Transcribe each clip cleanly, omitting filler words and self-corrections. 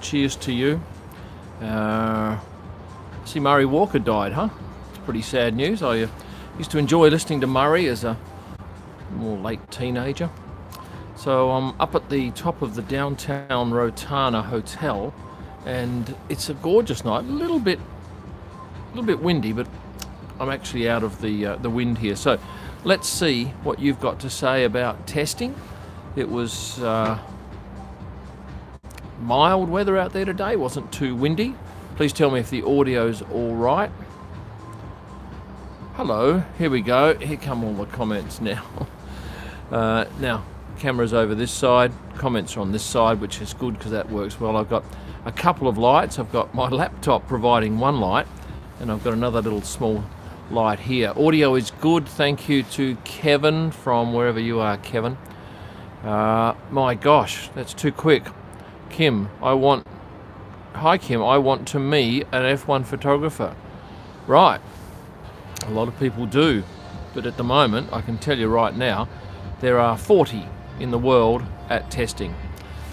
cheers to you. See, Murray Walker died, huh? It's pretty sad news. I used to enjoy listening to Murray as a more late teenager. So I'm up at the top of the downtown Rotana Hotel, and it's a gorgeous night. A little bit windy, but I'm actually out of the wind here. So let's see what you've got to say about testing. It was mild weather out there today, wasn't too windy. Please tell me if the audio's all right. Hello, here we go. Here come all the comments now. Now, camera's over this side, comments are on this side, which is good because that works well. I've got a couple of lights. I've got my laptop providing one light, and I've got another little small light here. Audio is good. Thank you to Kevin from wherever you are, Kevin. My gosh, that's too quick. Kim, Hi Kim, I want to me an F1 photographer. Right, a lot of people do, but at the moment, I can tell you right now, there are 40 in the world at testing.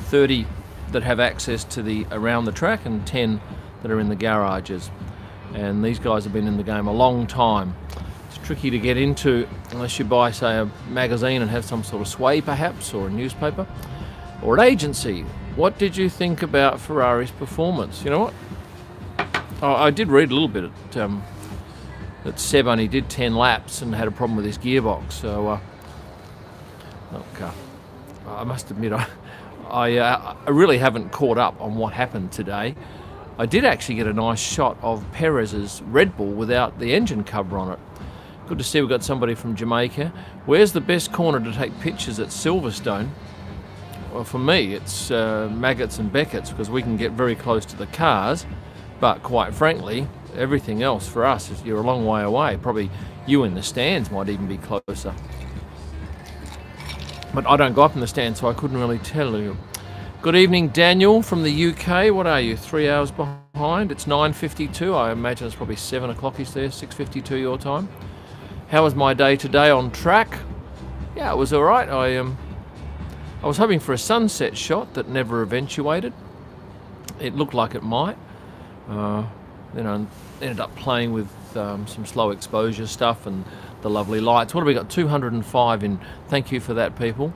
30 that have access to the around the track and 10 that are in the garages. And these guys have been in the game a long time. It's tricky to get into unless you buy, say, a magazine and have some sort of sway perhaps, or a newspaper, or an agency. What did you think about Ferrari's performance? You know what? I did read a little bit that Seb only did 10 laps and had a problem with his gearbox. So, I must admit, I really haven't caught up on what happened today. I did actually get a nice shot of Perez's Red Bull without the engine cover on it. Good to see we've got somebody from Jamaica. Where's the best corner to take pictures at Silverstone? Well, for me, it's Maggots and Beckett's, because we can get very close to the cars, but quite frankly, everything else for us is you're a long way away. Probably you in the stands might even be closer. But I don't go up in the stands, so I couldn't really tell you. Good evening, Daniel from the UK. What are you, 3 hours behind? It's 9:52. I imagine it's probably 7 o'clock is there, 6:52 your time. How was my day today on track? Yeah, it was all right. I was hoping for a sunset shot that never eventuated. It looked like it might. Ended up playing with some slow exposure stuff and the lovely lights. What have we got? 205 in. Thank you for that, people.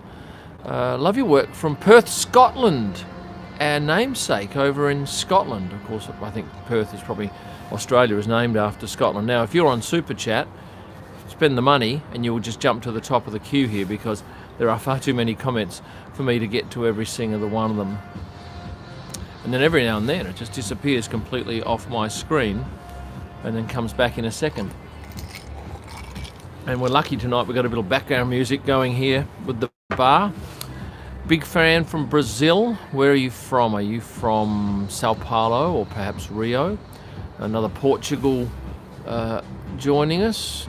Love your work from Perth, Scotland. Our namesake over in Scotland. Of course, I think Perth is probably, Australia is named after Scotland. Now, if you're on Super Chat, spend the money and you will just jump to the top of the queue here, because there are far too many comments for me to get to every single one of them. And then every now and then it just disappears completely off my screen and then comes back in a second. And we're lucky tonight, we've got a bit of background music going here with the bar. Big fan from Brazil. Where are you from? Are you from Sao Paulo or perhaps Rio? Another Portugal joining us.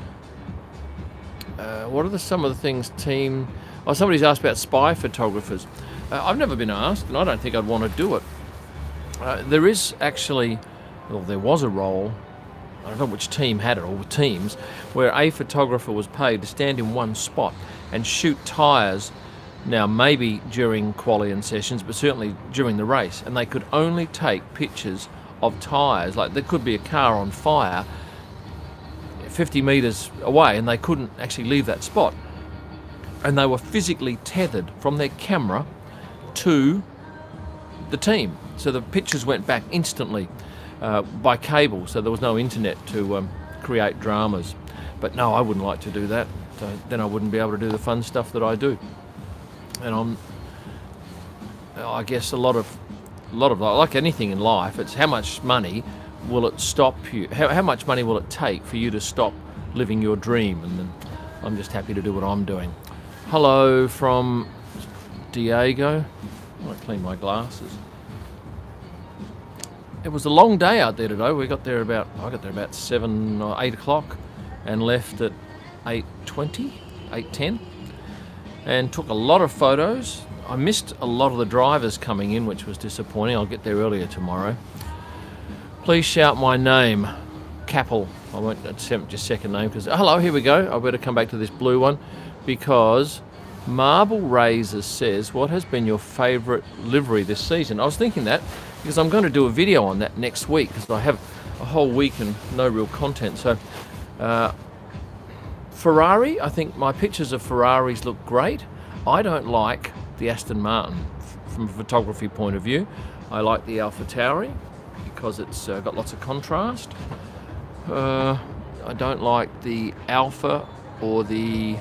What are some of the things team... Oh, somebody's asked about spy photographers. I've never been asked, and I don't think I'd want to do it. There is actually... Well, there was a role, I don't know which team had it, or teams, where a photographer was paid to stand in one spot and shoot tyres, now maybe during qualifying sessions, but certainly during the race, and they could only take pictures of tyres. Like, there could be a car on fire 50 metres away and they couldn't actually leave that spot, and they were physically tethered from their camera to the team, so the pictures went back instantly by cable, so there was no internet to create dramas. But no, I wouldn't like to do that. So then I wouldn't be able to do the fun stuff that I do. And I guess a lot of like anything in life, it's how much money will it stop you? How much money will it take for you to stop living your dream? And then I'm just happy to do what I'm doing. Hello from Diego. I want to clean my glasses. It was a long day out there today. I got there about 7 or 8 o'clock and left at 8:20, 8:10, and took a lot of photos. I missed a lot of the drivers coming in, which was disappointing. I'll get there earlier tomorrow. Please shout my name, Capel. I won't attempt your second name because... Hello, here we go. I better come back to this blue one because Marble Razor says, what has been your favourite livery this season? I was thinking that. because I'm going to do a video on that next week, because I have a whole week and no real content. So Ferrari, I think my pictures of Ferraris look great. I don't like the Aston Martin from a photography point of view. I like the Alpha Tauri because it's got lots of contrast. I don't like the Alpha or the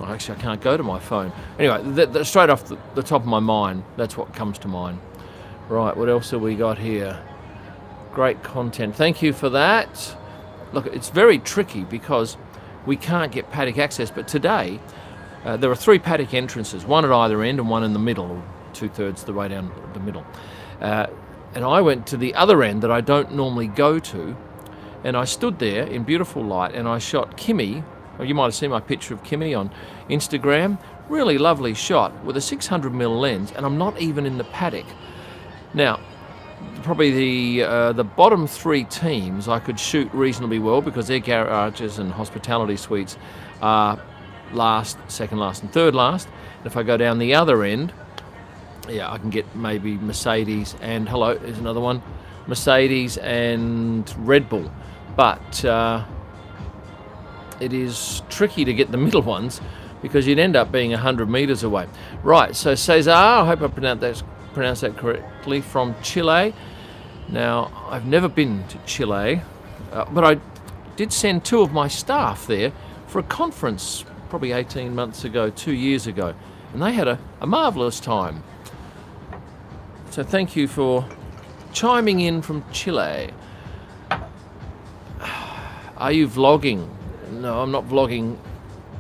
actually I can't go to my phone. Anyway, straight off the top of my mind, that's what comes to mind. Right, what else have we got here? Great content. Thank you for that. Look, it's very tricky because we can't get paddock access, but today there are 3 paddock entrances, one at either end and one in the middle, or 2/3 the way down the middle. And I went to the other end that I don't normally go to, and I stood there in beautiful light and I shot Kimmy. You might have seen my picture of Kimmy on Instagram. Really lovely shot with a 600mm lens, and I'm not even in the paddock. Now, probably the bottom 3 teams I could shoot reasonably well because their garages and hospitality suites are last, second last and third last. And if I go down the other end, yeah, I can get maybe Mercedes and, hello, there's another one, Mercedes and Red Bull. But it is tricky to get the middle ones because you'd end up being 100 meters away. Right, so Cesar, I hope I pronounced that correctly, from Chile. Now, I've never been to Chile, but I did send 2 of my staff there for a conference probably 18 months ago, 2 years ago, and they had a marvelous time. So thank you for chiming in from Chile. Are you vlogging? No, I'm not vlogging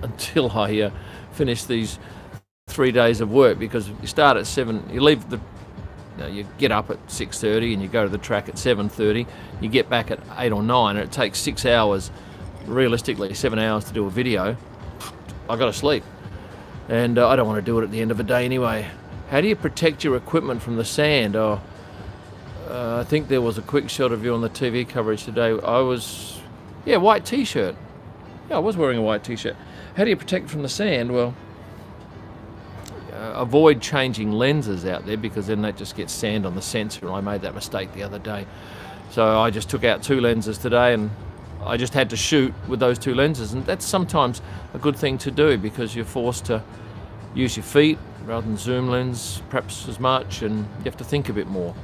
until I finish these 3 days of work, because you start at 7, you leave you get up at 6:30 and you go to the track at 7:30, you get back at 8 or 9, and it takes 6 hours, realistically 7 hours to do a video. I got to sleep, and I don't want to do it at the end of the day anyway. How do you protect your equipment from the sand? I think there was a quick shot of you on the TV coverage today. White t-shirt. Yeah, I was wearing a white t-shirt. How do you protect it from the sand? Well, avoid changing lenses out there, because then that just gets sand on the sensor, and I made that mistake the other day. So I just took out 2 lenses today, and I just had to shoot with those 2 lenses, and that's sometimes a good thing to do because you're forced to use your feet rather than zoom lens perhaps as much, and you have to think a bit more.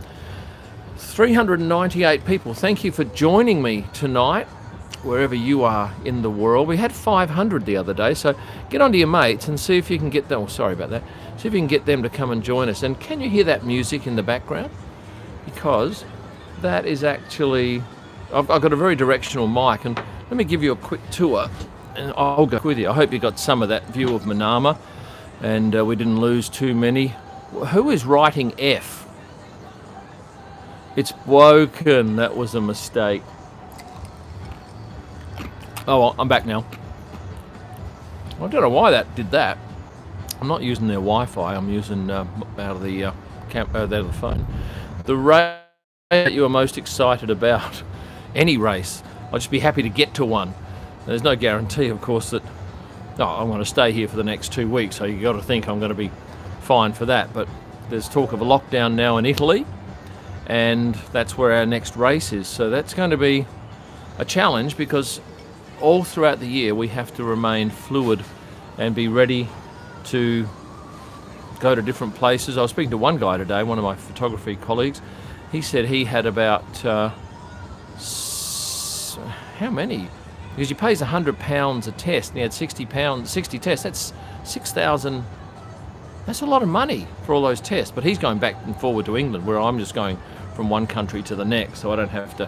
398 people, thank you for joining me tonight wherever you are in the world. We had 500 the other day, so get onto your mates and see if you can get them, see if you can get them to come and join us. And can you hear that music in the background? Because that is actually, I've got a very directional mic, and let me give you a quick tour and I'll go with you. I hope you got some of that view of Manama, and we didn't lose too many. Who is writing F? It's Woken, that was a mistake. Oh, well, I'm back now. I don't know why that did that. I'm not using their Wi-Fi. I'm using out of the phone. The race that you are most excited about, any race. I'll just be happy to get to one. There's no guarantee, of course, that I'm going to stay here for the next 2 weeks. So you got to think I'm going to be fine for that. But there's talk of a lockdown now in Italy, and that's where our next race is. So that's going to be a challenge, because all throughout the year we have to remain fluid and be ready to go to different places. I was speaking to one guy today, one of my photography colleagues. He said he had about how many? Because he pays £100 a test, and he had 60 tests. That's 6,000. That's a lot of money for all those tests. But he's going back and forward to England, where I'm just going from one country to the next, so I don't have to.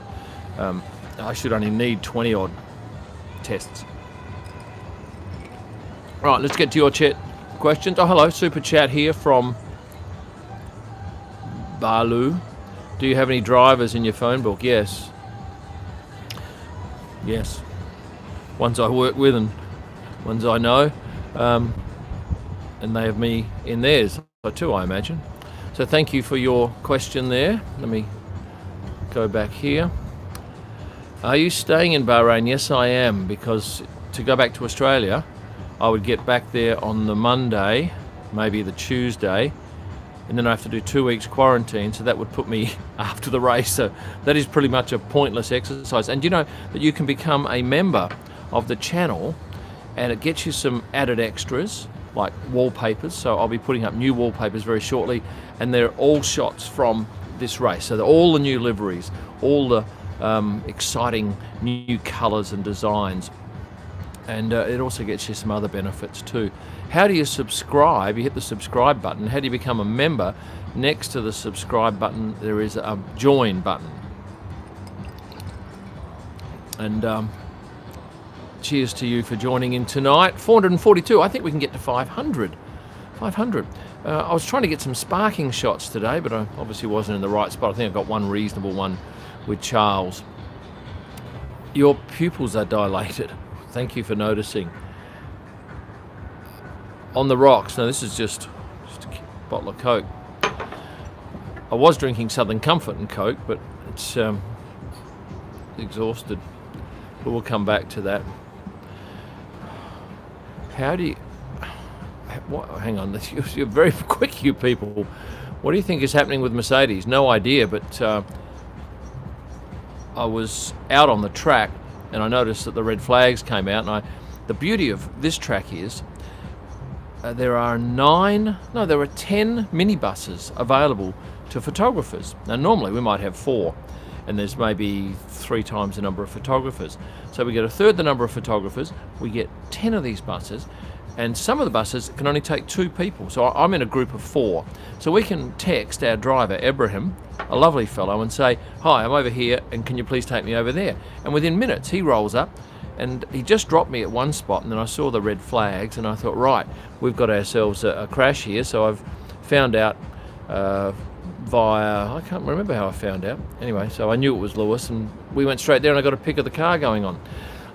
I should only need 20 odd tests. Right, let's get to your chat questions. Oh, hello, super chat here from Balu. Do you have any drivers in your phone book? Yes. Ones I work with and ones I know, and they have me in theirs too, I imagine. So thank you for your question there. Let me go back here. Are you staying in Bahrain? Yes, I am, because to go back to Australia, I would get back there on the Monday, maybe the Tuesday, and then I have to do 2 weeks quarantine, so that would put me after the race. So that is pretty much a pointless exercise. And you know that you can become a member of the channel, and it gets you some added extras like wallpapers. So I'll be putting up new wallpapers very shortly, and they're all shots from this race. So they're all the new liveries, all the exciting new colours and designs. And it also gets you some other benefits too. How do you subscribe? You hit the subscribe button. How do you become a member? Next to the subscribe button, there is a join button. And cheers to you for joining in tonight. 442. I think we can get to 500. 500. I was trying to get some sparking shots today, but I obviously wasn't in the right spot. I think I got one reasonable one with Charles. Your pupils are dilated. Thank you for noticing. On the rocks. Now this is just a bottle of Coke. I was drinking Southern Comfort and Coke, but it's exhausted. But we'll come back to that. How do you... What, hang on, you're very quick, you people. What do you think is happening with Mercedes? No idea, but I was out on the track and I noticed that the red flags came out. And the beauty of this track is there are 10 minibuses available to photographers. Now normally we might have 4, and there's maybe 3 times the number of photographers. So we get a third the number of photographers, we get 10 of these buses, and some of the buses can only take 2 people. So I'm in a group of 4. So we can text our driver, Ibrahim, a lovely fellow, and say, hi, I'm over here, and can you please take me over there? And within minutes, he rolls up, and he just dropped me at one spot, and then I saw the red flags, and I thought, right, we've got ourselves a crash here. So I've found out via, I can't remember how I found out. Anyway, so I knew it was Lewis, and we went straight there, and I got a pic of the car going on.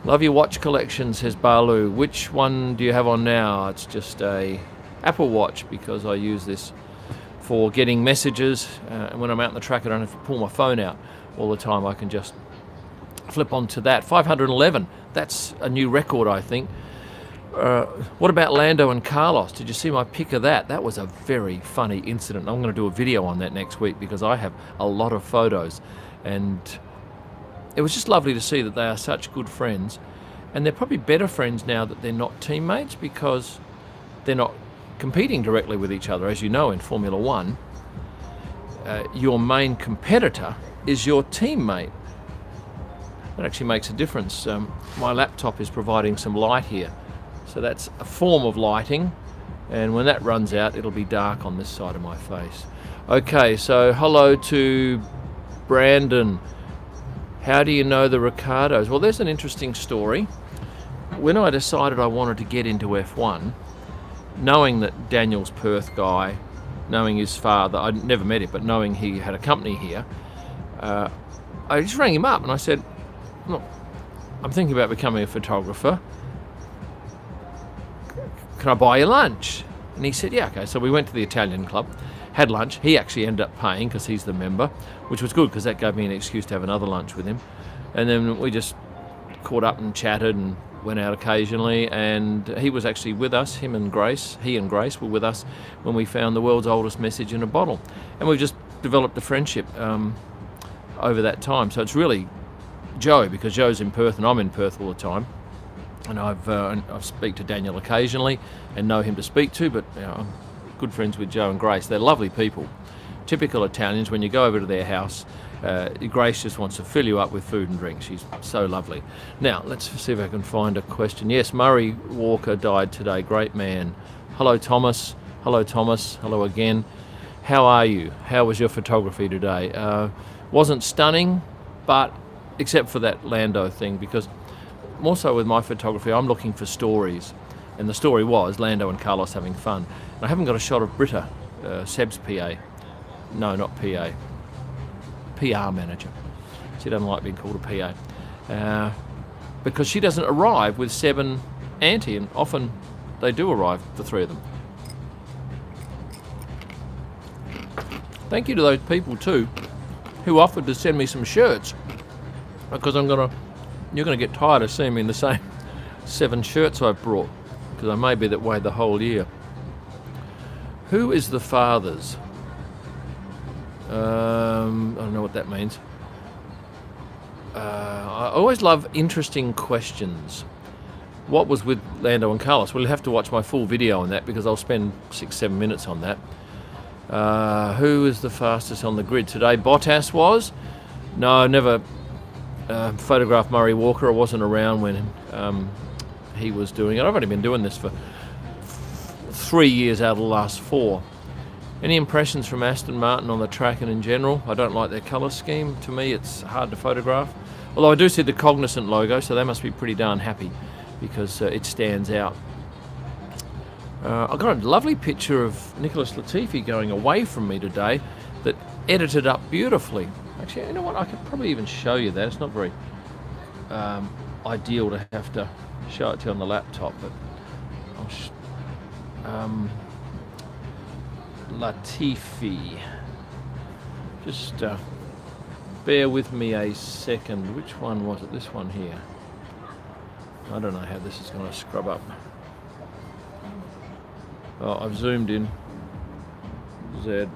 Love your watch collection, says Balu. Which one do you have on now? It's just a Apple Watch, because I use this for getting messages. And when I'm out on the track, I don't have to pull my phone out all the time. I can just flip onto that. 511. That's a new record, I think. What about Lando and Carlos? Did you see my pic of that? That was a very funny incident. I'm going to do a video on that next week because I have a lot of photos, and it was just lovely to see that they are such good friends, and they're probably better friends now that they're not teammates, because they're not competing directly with each other. As you know, in Formula One, your main competitor is your teammate. That actually makes a difference. My laptop is providing some light here, so that's a form of lighting, and when that runs out, it'll be dark on this side of my face. Okay, so hello to Brandon. How do you know the Ricardos? Well, there's an interesting story. When I decided I wanted to get into F1, knowing that Daniel's Perth guy, knowing his father, I'd never met him, but knowing he had a company here, I just rang him up and I said, look, I'm thinking about becoming a photographer. Can I buy you lunch? And he said, yeah, okay. So we went to the Italian club, had lunch. He actually ended up paying because he's the member, which was good because that gave me an excuse to have another lunch with him. And then we just caught up and chatted and went out occasionally. And he was actually with us, he and Grace were with us when we found the world's oldest message in a bottle. And we've just developed a friendship over that time. So it's really Joe, because Joe's in Perth and I'm in Perth all the time. And I speak to Daniel occasionally and know him to speak to, but you know, I'm good friends with Joe and Grace. They're lovely people. Typical Italians, when you go over to their house, Grace just wants to fill you up with food and drink. She's so lovely. Now, let's see if I can find a question. Yes, Murray Walker died today. Great man. Hello, Thomas. Hello, Thomas. Hello again. How are you? How was your photography today? Wasn't stunning, but except for that Lando thing, because more so with my photography, I'm looking for stories. And the story was Lando and Carlos having fun. And I haven't got a shot of Britta, Seb's PA. No, not PA. PR manager. She doesn't like being called a PA. Because she doesn't arrive with Seb and Auntie, and often they do arrive, the three of them. Thank you to those people too, who offered to send me some shirts, because you're gonna get tired of seeing me in the same 7 shirts I've brought, because I may be that way the whole year. Who is the fathers? I don't know what that means. I always love interesting questions. What was with Lando and Carlos? Well, you'll have to watch my full video on that because I'll spend 6-7 minutes on that. Who is the fastest on the grid today? Bottas was. No, never photographed Murray Walker. I wasn't around when he was doing it. I've only been doing this for 3 years out of the last 4. Any impressions from Aston Martin on the track and in general? I don't like their colour scheme. To me, it's hard to photograph. Although I do see the Cognizant logo, so they must be pretty darn happy because it stands out. I got a lovely picture of Nicholas Latifi going away from me today that edited up beautifully. Actually, you know what? I could probably even show you that. It's not very ideal to have to show it to you on the laptop, but I'll Latifi. Just bear with me a second. Which one was it? This one here. I don't know how this is going to scrub up. Oh, I've zoomed in. Z.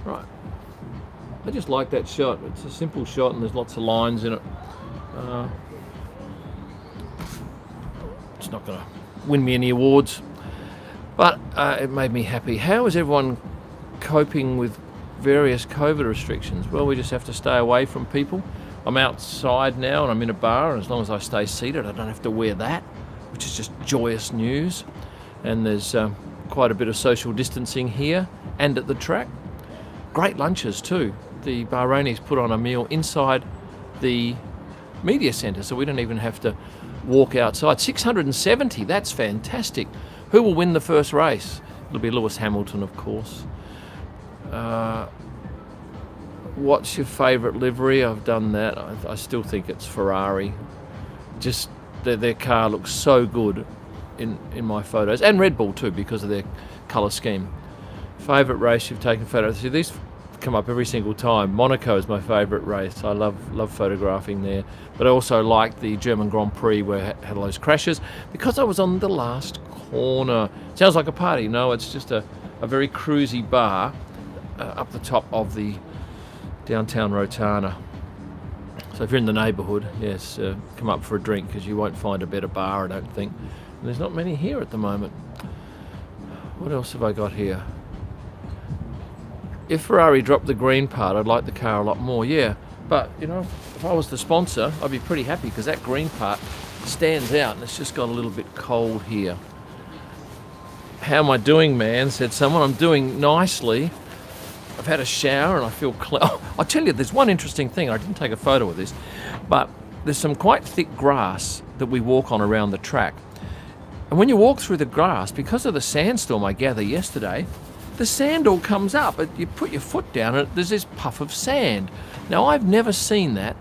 Right. I just like that shot. It's a simple shot and there's lots of lines in it. It's not going to win me any awards, but it made me happy. How is everyone coping with various COVID restrictions? Well, we just have to stay away from people. I'm outside now and I'm in a bar, and as long as I stay seated, I don't have to wear that, which is just joyous news. And there's quite a bit of social distancing here and at the track. Great lunches too. The Bahrainis put on a meal inside the media centre, so we don't even have to walk outside. 670, that's fantastic. Who will win the first race? It'll be Lewis Hamilton, of course. What's your favourite livery? I've done that. I still think it's Ferrari. Just their car looks so good in my photos, and Red Bull too because of their colour scheme. Favourite race you've taken photos? See, these come up every single time. Monaco is my favourite race. I love photographing there, but I also like the German Grand Prix where it had those crashes because I was on the last corner. Sounds like a party. No, it's just a very cruisy bar up the top of the downtown Rotana. So if you're in the neighbourhood, yes, come up for a drink because you won't find a better bar, I don't think. And there's not many here at the moment. What else have I got here? If Ferrari dropped the green part, I'd like the car a lot more, yeah. But, you know, if I was the sponsor, I'd be pretty happy because that green part stands out and it's just got a little bit cold here. How am I doing, man? Said someone. I'm doing nicely. I've had a shower and I feel clean. Oh, I'll tell you, there's one interesting thing. I didn't take a photo of this, but there's some quite thick grass that we walk on around the track. And when you walk through the grass, because of the sandstorm I gather yesterday, the sand all comes up. You put your foot down and there's this puff of sand. Now, I've never seen that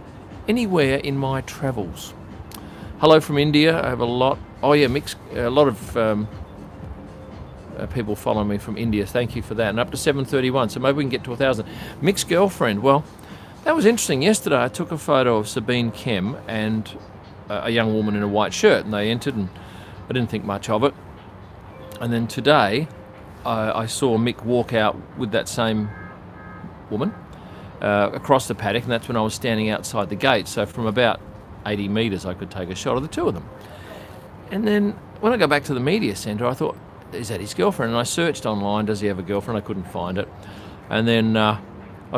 anywhere in my travels. Hello from India. I have a lot. Oh yeah, a lot of people follow me from India. Thank you for that. And up to 731, so maybe we can get to 1,000. Mixed girlfriend. Well, that was interesting. Yesterday I took a photo of Sabine Kem and a young woman in a white shirt, and they entered, and I didn't think much of it. And then today I saw Mick walk out with that same woman across the paddock, and that's when I was standing outside the gate. So from about 80 metres I could take a shot of the two of them. And then when I go back to the media centre, I thought, is that his girlfriend? And I searched online, does he have a girlfriend? I couldn't find it. And then I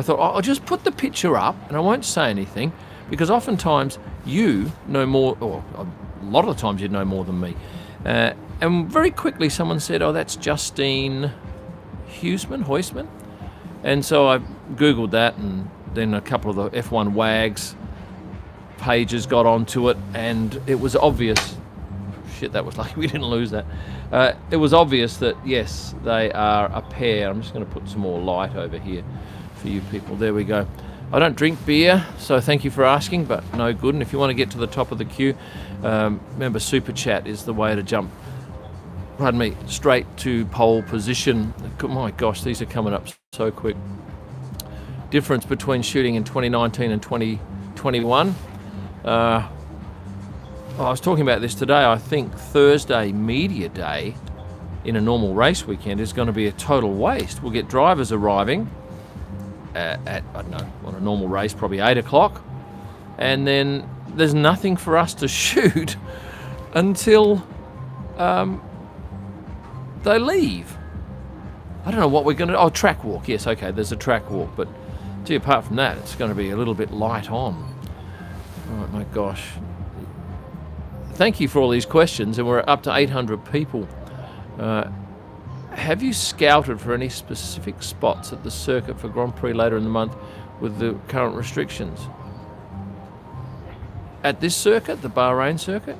thought, I'll just put the picture up and I won't say anything, because oftentimes you know more, or a lot of the times you know more than me. And very quickly someone said, oh, that's Justine Huisman. And so I Googled that, and then a couple of the F1 WAGs pages got onto it, and it was obvious. Shit, that was lucky we didn't lose that. It was obvious that, yes, they are a pair. I'm just going to put some more light over here for you people. There we go. I don't drink beer, so thank you for asking, but no good. And if you want to get to the top of the queue, remember Super Chat is the way to jump, pardon me, straight to pole position. My gosh, these are coming up so quick. Difference between shooting in 2019 and 2021. I was talking about this today. I think Thursday media day in a normal race weekend is going to be a total waste. We'll get drivers arriving at, I don't know, on a normal race, probably 8 o'clock, and then there's nothing for us to shoot until they leave. I don't know what we're going to... Oh, track walk. Yes, okay, there's a track walk, but gee, apart from that, it's going to be a little bit light on. Oh my gosh. Thank you for all these questions, and we're up to 800 people. Have you scouted for any specific spots at the circuit for Grand Prix later in the month with the current restrictions? At this circuit, the Bahrain circuit?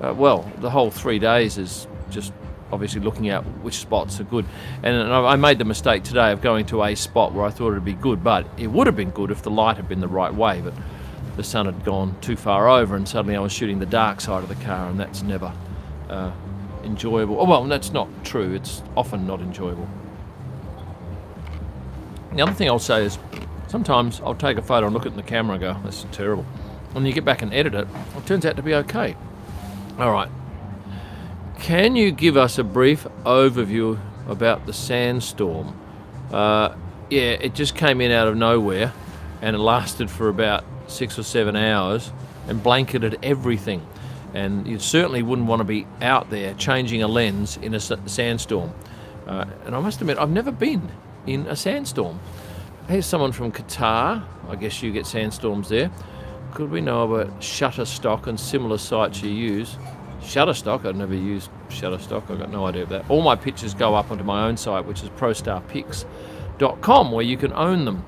Well, the whole 3 days is just obviously looking at which spots are good. And I made the mistake today of going to a spot where I thought it'd be good, but it would have been good if the light had been the right way, but the sun had gone too far over and suddenly I was shooting the dark side of the car, and that's never enjoyable. Oh, well, that's not true. It's often not enjoyable. The other thing I'll say is sometimes I'll take a photo and look at it in the camera and go, that's terrible. And you get back and edit it, it turns out to be okay. All right. Can you give us a brief overview about the Sandstorm? Yeah, it just came in out of nowhere and it lasted for about 6 or 7 hours and blanketed everything. And you certainly wouldn't want to be out there changing a lens in a sandstorm. And I must admit, I've never been in a sandstorm. Here's someone from Qatar. I guess you get sandstorms there. Could we know about Shutterstock and similar sites you use? Shutterstock? I've never used Shutterstock. I've got no idea of that. All my pictures go up onto my own site, which is prostarpics.com, where you can own them.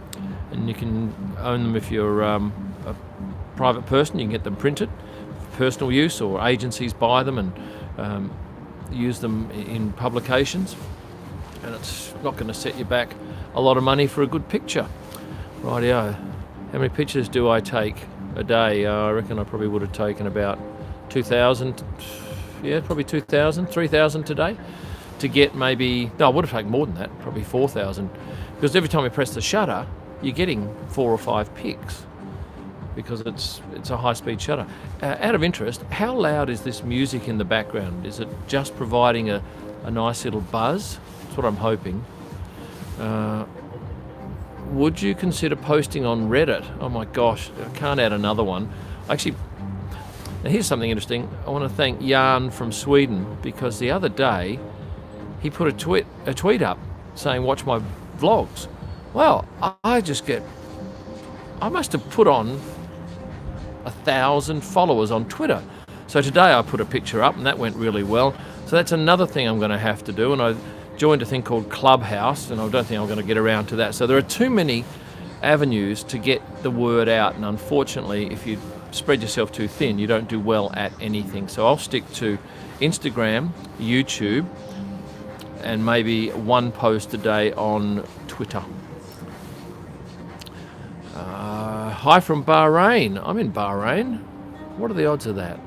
And you can own them if you're a private person. You can get them printed for personal use, or agencies buy them and use them in publications. And it's not going to set you back a lot of money for a good picture. Rightio. How many pictures do I take a day? I reckon I probably would have taken about 2,000, yeah, probably 2,000, 3,000 today to get maybe, no, I would have taken more than that, probably 4,000, because every time you press the shutter, you're getting 4 or 5 pics because it's a high-speed shutter. Out of interest, how loud is this music in the background? Is it just providing a nice little buzz? That's what I'm hoping. Would you consider posting on Reddit? Oh my gosh, I can't add another one. Actually, now here's something interesting. I want to thank Jan from Sweden, because the other day he put a tweet up saying, watch my vlogs. Well, I must have put on 1,000 followers on Twitter. So today I put a picture up and that went really well. So that's another thing I'm going to have to do. And I joined a thing called Clubhouse, and I don't think I'm going to get around to that. So there are too many avenues to get the word out, and unfortunately, if you spread yourself too thin, you don't do well at anything. So I'll stick to Instagram, YouTube, and maybe one post a day on Twitter. Hi from Bahrain. I'm in Bahrain. What are the odds of that?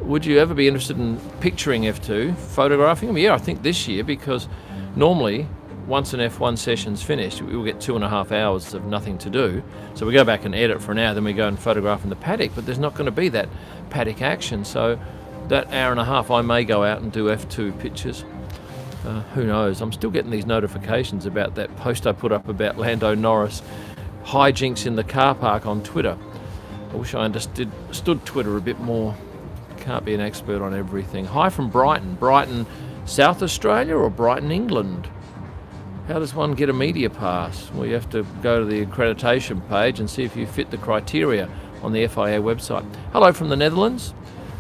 Would you ever be interested in picturing F2, photographing them? Yeah, I think this year, because normally once an F1 session's finished, we will get 2.5 hours of nothing to do. So we go back and edit for an hour, then we go and photograph in the paddock, but there's not going to be that paddock action. So that hour and a half, I may go out and do F2 pictures. Who knows? I'm still getting these notifications about that post I put up about Lando Norris hijinks in the car park on Twitter. I wish I understood Twitter a bit more. Can't be an expert on everything. Hi from Brighton. Brighton, South Australia, or Brighton, England? How does one get a media pass? Well, you have to go to the accreditation page and see if you fit the criteria on the FIA website. Hello from the Netherlands.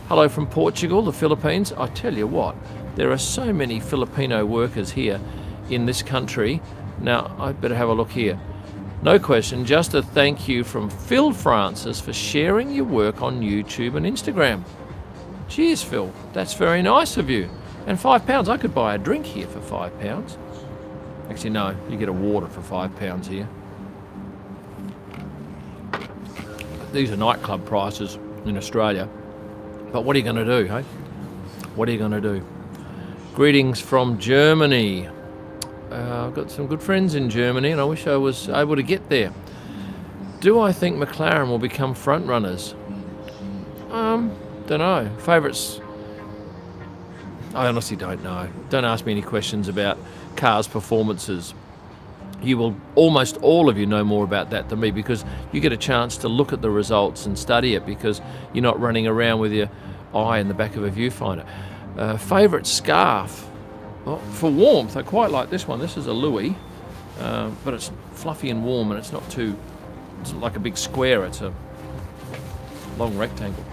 Hello from Portugal, the Philippines. I tell you what, there are so many Filipino workers here in this country. Now, I better have a look here. No question, just a thank you from Phil Francis for sharing your work on YouTube and Instagram. Cheers, Phil. That's very nice of you. And £5, I could buy a drink here for £5. Actually, no, you get a water for £5 here. These are nightclub prices in Australia. But what are you going to do, hey? What are you going to do? Greetings from Germany. I've got some good friends in Germany, and I wish I was able to get there. Do I think McLaren will become front runners? Don't know. Favourites? I honestly don't know. Don't ask me any questions about cars' performances. You will, almost all of you know more about that than me, because you get a chance to look at the results and study it, because you're not running around with your eye in the back of a viewfinder. Favourite scarf? Well, for warmth, I quite like this one. This is a Louis, but it's fluffy and warm, and it's not like a big square, it's a long rectangle.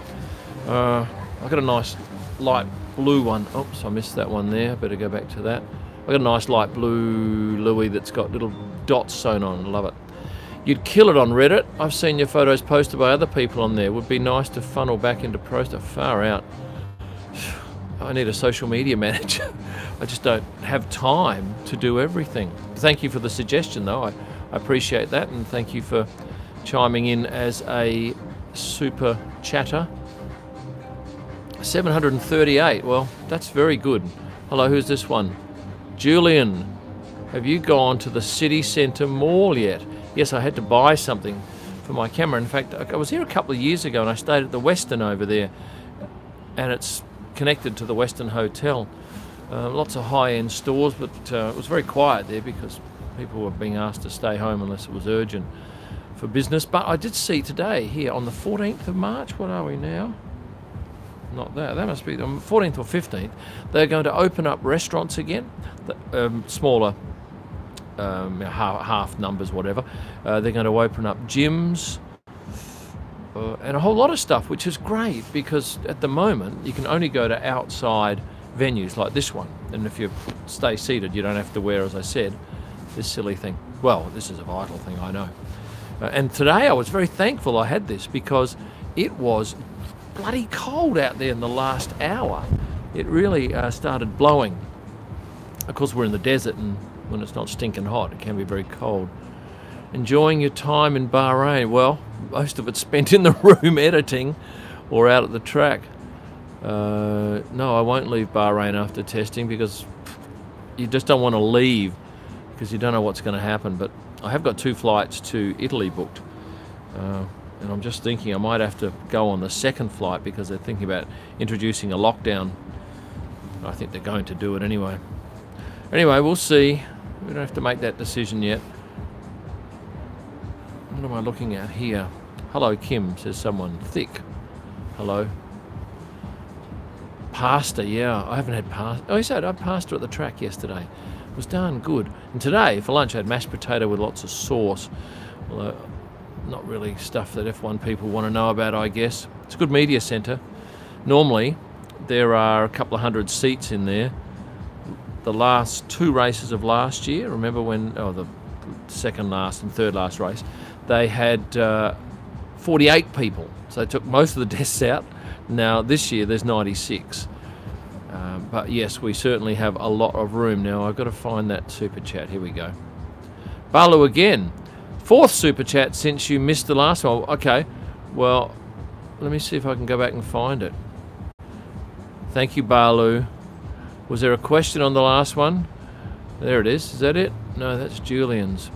I've got a nice light blue one. Oops, I missed that one there. Better go back to that. I've got a nice light blue Louis that's got little dots sewn on. I love it. You'd kill it on Reddit. I've seen your photos posted by other people on there. Would be nice to funnel back into pro stuff. Far out. I need a social media manager. I just don't have time to do everything. Thank you for the suggestion, though. I appreciate that, and thank you for chiming in as a super chatter. 738. Well, that's very good. Hello, who's this one? Julian, have you gone to the city centre mall yet? Yes, I had to buy something for my camera. In fact, I was here a couple of years ago and I stayed at the Western over there, and it's connected to the Western Hotel. Lots of high-end stores, but it was very quiet there because people were being asked to stay home unless it was urgent for business. But I did see today here on the 14th of March, what are we now? Not that must be the 14th or 15th. They're going to open up restaurants again, smaller, half numbers, whatever. They're going to open up gyms and a whole lot of stuff, which is great, because at the moment you can only go to outside venues like this one, and if you stay seated you don't have to wear, as I said, this silly thing. Well, this is a vital thing, I know. And today I was very thankful I had this, because it was bloody cold out there in the last hour. It really started blowing. Of course, we're in the desert, and when it's not stinking hot, it can be very cold. Enjoying your time in Bahrain? Well, most of it's spent in the room editing or out at the track. No, I won't leave Bahrain after testing, because you just don't want to leave because you don't know what's going to happen. But I have got 2 flights to Italy booked. And I'm just thinking I might have to go on the second flight, because they're thinking about introducing a lockdown. I think they're going to do it anyway. Anyway, we'll see. We don't have to make that decision yet. What am I looking at here? Hello, Kim, says someone. Thick. Hello. Pasta, yeah. I haven't had pasta. Oh, he said I had pasta at the track yesterday. It was darn good. And today, for lunch, I had mashed potato with lots of sauce. Although, not really stuff that F1 people want to know about, I guess. It's a good media centre. Normally, there are a couple of hundred seats in there. The last 2 races of last year, remember when, the second last and third last race, they had 48 people. So they took most of the desks out. Now, this year, there's 96. But yes, we certainly have a lot of room. Now, I've got to find that super chat. Here we go. Balu again. 4th super chat since you missed the last one. Okay, well, let me see if I can go back and find it. Thank you, Balu. Was there a question on the last one? There it is. Is that it? No, that's Julian's.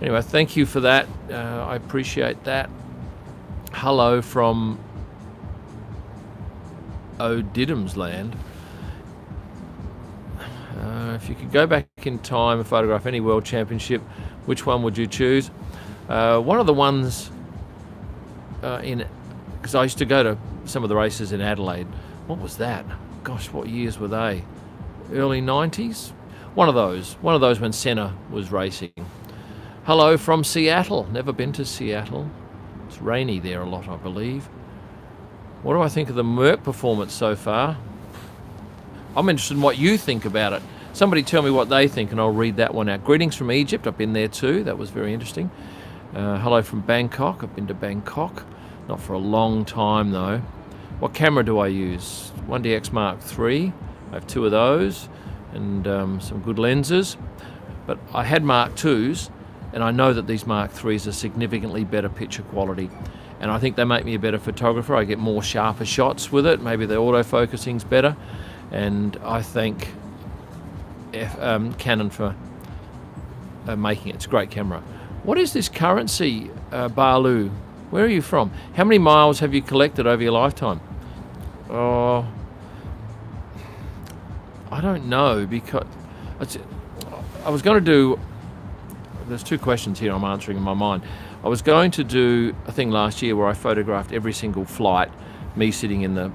Anyway, thank you for that. I appreciate that. Hello from O'Didham's land. If you could go back in time and photograph any world championship, which one would you choose? One of the ones because I used to go to some of the races in Adelaide. What was that? Gosh, what years were they? Early 90s? One of those when Senna was racing. Hello from Seattle. Never been to Seattle. It's rainy there a lot, I believe. What do I think of the Merc performance so far? I'm interested in what you think about it. Somebody tell me what they think and I'll read that one out. Greetings from Egypt. I've been there too. That was very interesting. Hello from Bangkok. I've been to Bangkok. Not for a long time though. What camera do I use? 1DX Mark III. I have 2 of those and some good lenses. But I had Mark IIs, and I know that these Mark IIIs are significantly better picture quality. And I think they make me a better photographer. I get more sharper shots with it. Maybe the autofocusing's better. And I thank Canon for making it. It's a great camera. What is this currency, Balu? Where are you from? How many miles have you collected over your lifetime? Oh, I don't know, because I was going to do, there's two questions here I'm answering in my mind. I was going to do a thing last year where I photographed every single flight, me sitting in the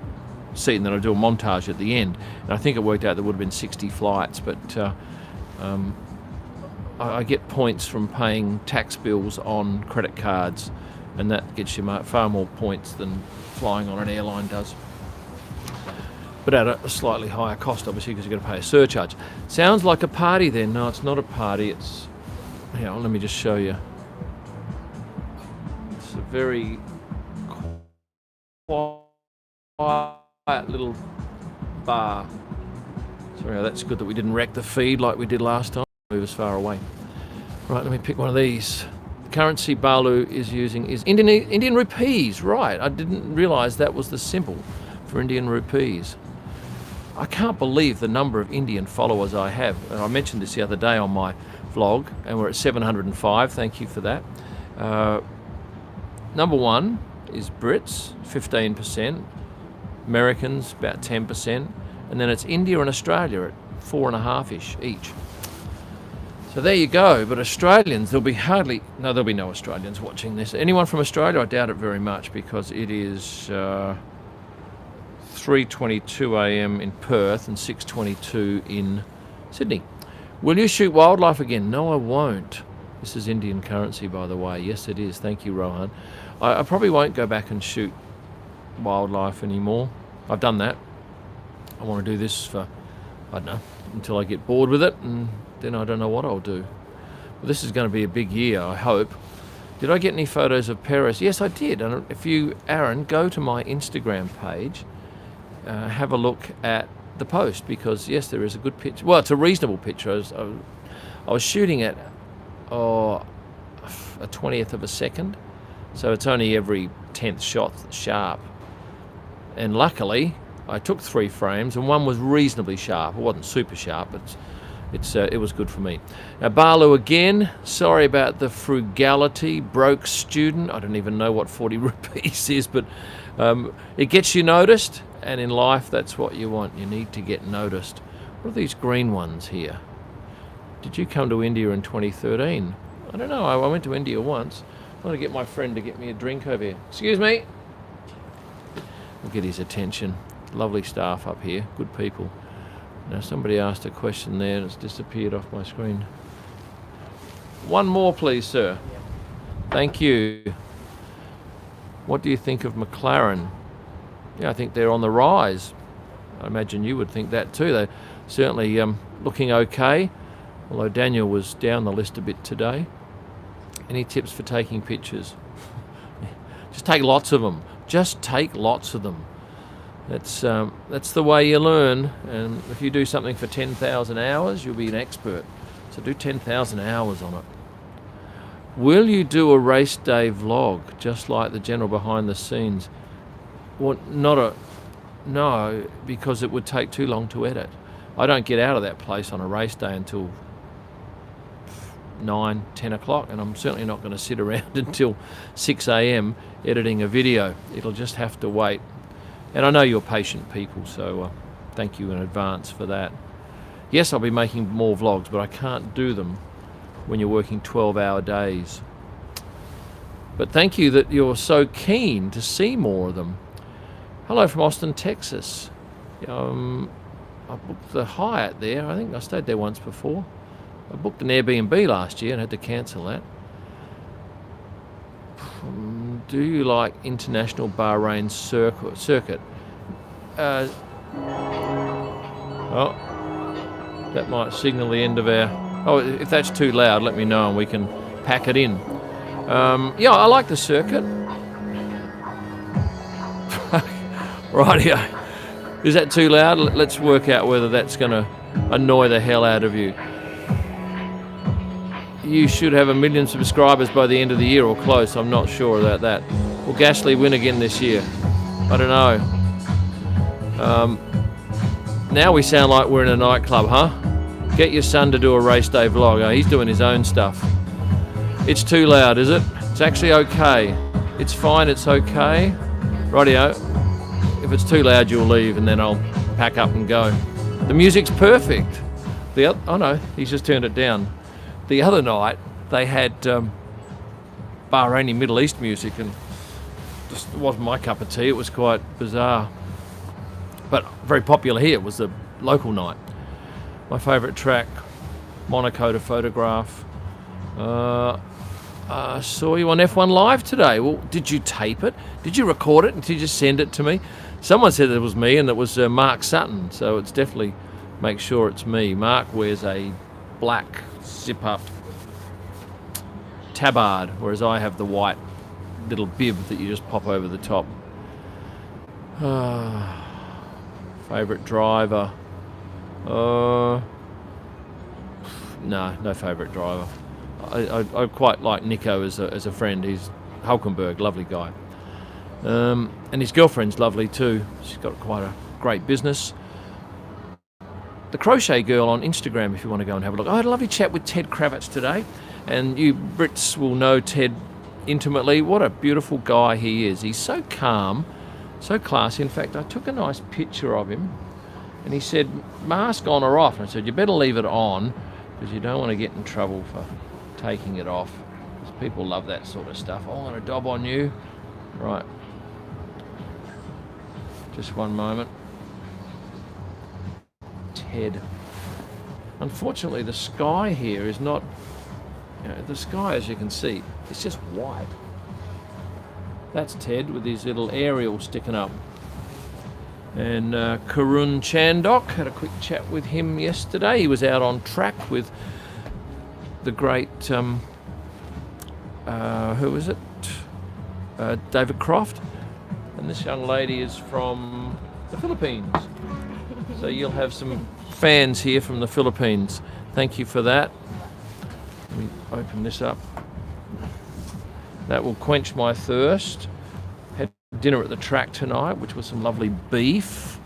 seat, and then I'd do a montage at the end. And I think it worked out there would have been 60 flights, but I get points from paying tax bills on credit cards, and that gets you far more points than flying on an airline does. But at a slightly higher cost, obviously, because you've got to pay a surcharge. Sounds like a party then. No, it's not a party. It's, hang on, let me just show you. It's a very quiet little bar. Sorry, that's good that we didn't wreck the feed like we did last time. Move us far away. Right, let me pick one of these. The currency Balu is using is Indian rupees. Right, I didn't realise that was the symbol for Indian rupees. I can't believe the number of Indian followers I have. And I mentioned this the other day on my vlog, and we're at 705. Thank you for that. Number one is Brits, 15%. Americans, about 10%. And then it's India and Australia at 4.5-ish each. So there you go. But Australians, there'll be no Australians watching this. Anyone from Australia? I doubt it very much, because it is 3:22 a.m. in Perth and 6:22 in Sydney. Will you shoot wildlife again? No, I won't. This is Indian currency, by the way. Yes, it is. Thank you, Rohan. I probably won't go back and shoot wildlife anymore. I've done that. I want to do this for, I don't know, until I get bored with it, and then I don't know what I'll do. But this is going to be a big year, I hope. Did I get any photos of Paris? Yes, I did. And if you, Aaron, go to my Instagram page, have a look at the post, because yes, there is a good picture. Well, it's a reasonable picture. I was shooting at a 20th of a second, so it's only every 10th shot sharp. And luckily, I took 3 frames, and one was reasonably sharp. It wasn't super sharp, but it was good for me. Now, Balu again. Sorry about the frugality. Broke student. I don't even know what 40 rupees is, but it gets you noticed. And in life, that's what you want. You need to get noticed. What are these green ones here? Did you come to India in 2013? I don't know. I went to India once. I want to get my friend to get me a drink over here. Excuse me. We'll get his attention. Lovely staff up here. Good people. Now, somebody asked a question there and it's disappeared off my screen. One more, please, sir. Thank you. What do you think of McLaren? Yeah, I think they're on the rise. I imagine you would think that too. They're certainly looking okay, although Daniel was down the list a bit today. Any tips for taking pictures? Just take lots of them. Just take lots of them. That's the way you learn. And if you do something for 10,000 hours, you'll be an expert. So do 10,000 hours on it. Will you do a race day vlog, just like the general behind the scenes? Well, no, because it would take too long to edit. I don't get out of that place on a race day until 9, 10 o'clock, and I'm certainly not going to sit around until 6 a.m. editing a video. It'll just have to wait. And I know you're patient people, so thank you in advance for that. Yes, I'll be making more vlogs, but I can't do them when you're working 12-hour days. But thank you that you're so keen to see more of them. Hello from Austin, Texas. I booked the Hyatt there. I think I stayed there once before. I booked an Airbnb last year and had to cancel that. Do you like International Bahrain circuit? Oh, that might signal the end of our... Oh, if that's too loud, let me know and we can pack it in. Yeah, I like the circuit. Right here. Is that too loud? Let's work out whether that's going to annoy the hell out of you. You should have 1 million subscribers by the end of the year or close. I'm not sure about that. Will Gasly win again this year? I don't know. Now we sound like we're in a nightclub, huh? Get your son to do a race day vlog. Oh, he's doing his own stuff. It's too loud, is it? It's actually okay. It's fine, it's okay. Rightio. if it's too loud, you'll leave, and then I'll pack up and go. The music's perfect. Oh no, he's just turned it down. The other night, they had Bahraini Middle East music, and just wasn't my cup of tea. It was quite bizarre. But very popular here. It was the local night. My favourite track, Monaco to Photograph. I saw you on F1 Live today. Well, did you tape it? Did you record it? And did you just send it to me? Someone said it was me, and it was Mark Sutton. So it's definitely, make sure it's me. Mark wears a black zip-up tabard, whereas I have the white little bib that you just pop over the top. Favourite driver? No favourite driver. I quite like Nico as a friend. He's Hulkenberg, lovely guy. And his girlfriend's lovely too. She's got quite a great business. The Crochet Girl on Instagram, if you want to go and have a look. I had a lovely chat with Ted Kravitz today, and you Brits will know Ted intimately. What a beautiful guy he is. He's so calm, so classy. In fact, I took a nice picture of him, and he said, mask on or off? And I said, you better leave it on, because you don't want to get in trouble for taking it off. Because people love that sort of stuff. Oh, I'm going to dob on you. Right. Just one moment. Ted. Unfortunately, the sky here is not... the sky, as you can see, it's just white. That's Ted with his little aerial sticking up. And Karun Chandok, had a quick chat with him yesterday. He was out on track with the great, who is it? David Croft. And this young lady is from the Philippines. So you'll have some fans here from the Philippines. Thank you for that. Let me open this up. That will quench my thirst. Had dinner at the track tonight, which was some lovely beef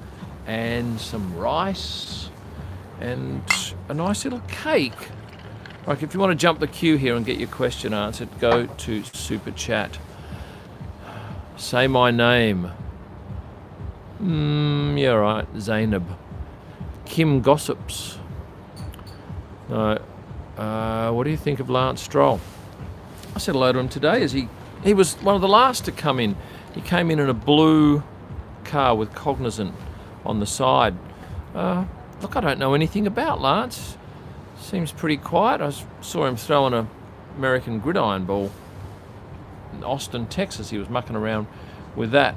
and some rice and a nice little cake. Like, if you want to jump the queue here and get your question answered, go to Super Chat. Say my name. Yeah, right, Zainab. Kim Gossips. No. What do you think of Lance Stroll? I said hello to him today, as he was one of the last to come in. He came in a blue car with Cognizant on the side. Look, I don't know anything about Lance. Seems pretty quiet. I saw him throw an American gridiron ball in Austin, Texas. He was mucking around with that.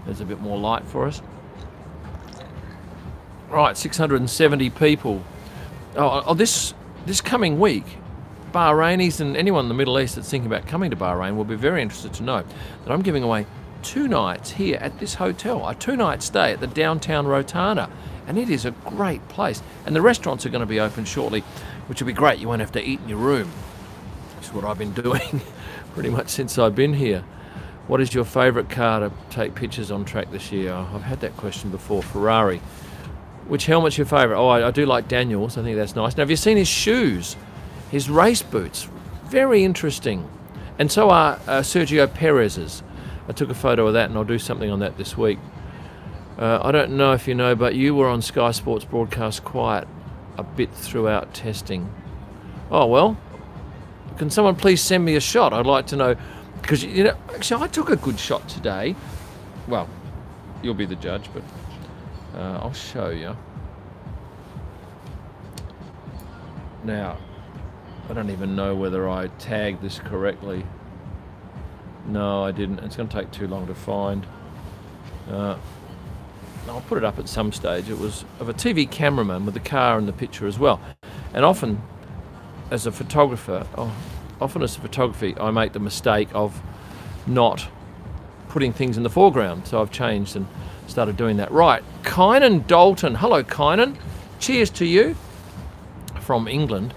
There's a bit more light for us. Right, 670 people. This coming week, Bahrainis and anyone in the Middle East that's thinking about coming to Bahrain will be very interested to know that I'm giving away 2 nights here at this hotel, a 2-night stay at the downtown Rotana, and it is a great place. And the restaurants are going to be open shortly, which will be great. You won't have to eat in your room. That's what I've been doing pretty much since I've been here. What is your favourite car to take pictures on track this year? I've had that question before. Ferrari. Which helmet's your favourite? Oh, I do like Daniel's. I think that's nice. Now, have you seen his shoes? His race boots. Very interesting. And so are Sergio Perez's. I took a photo of that, and I'll do something on that this week. I don't know if you know, but you were on Sky Sports broadcast quite a bit throughout testing. Oh, well, can someone please send me a shot? I'd like to know, because, you know, actually I took a good shot today. Well, you'll be the judge, but I'll show you. Now, I don't even know whether I tagged this correctly. No, I didn't. It's going to take too long to find. I'll put it up at some stage. It was of a TV cameraman with the car in the picture as well. And often, as a photographer, I make the mistake of not putting things in the foreground. So I've changed and started doing that. Right, Kynan Dalton. Hello, Kynan. Cheers to you. From England.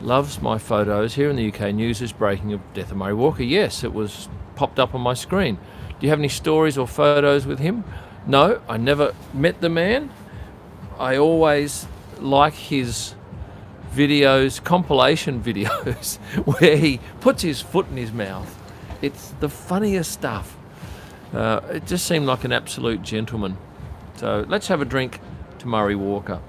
Loves my photos. Here in the UK, news is breaking of death of Murray Walker. Yes, it was popped up on my screen. Do you have any stories or photos with him? No, I never met the man. I always like his videos, compilation videos, where he puts his foot in his mouth. It's the funniest stuff. It just seemed like an absolute gentleman. So let's have a drink to Murray Walker.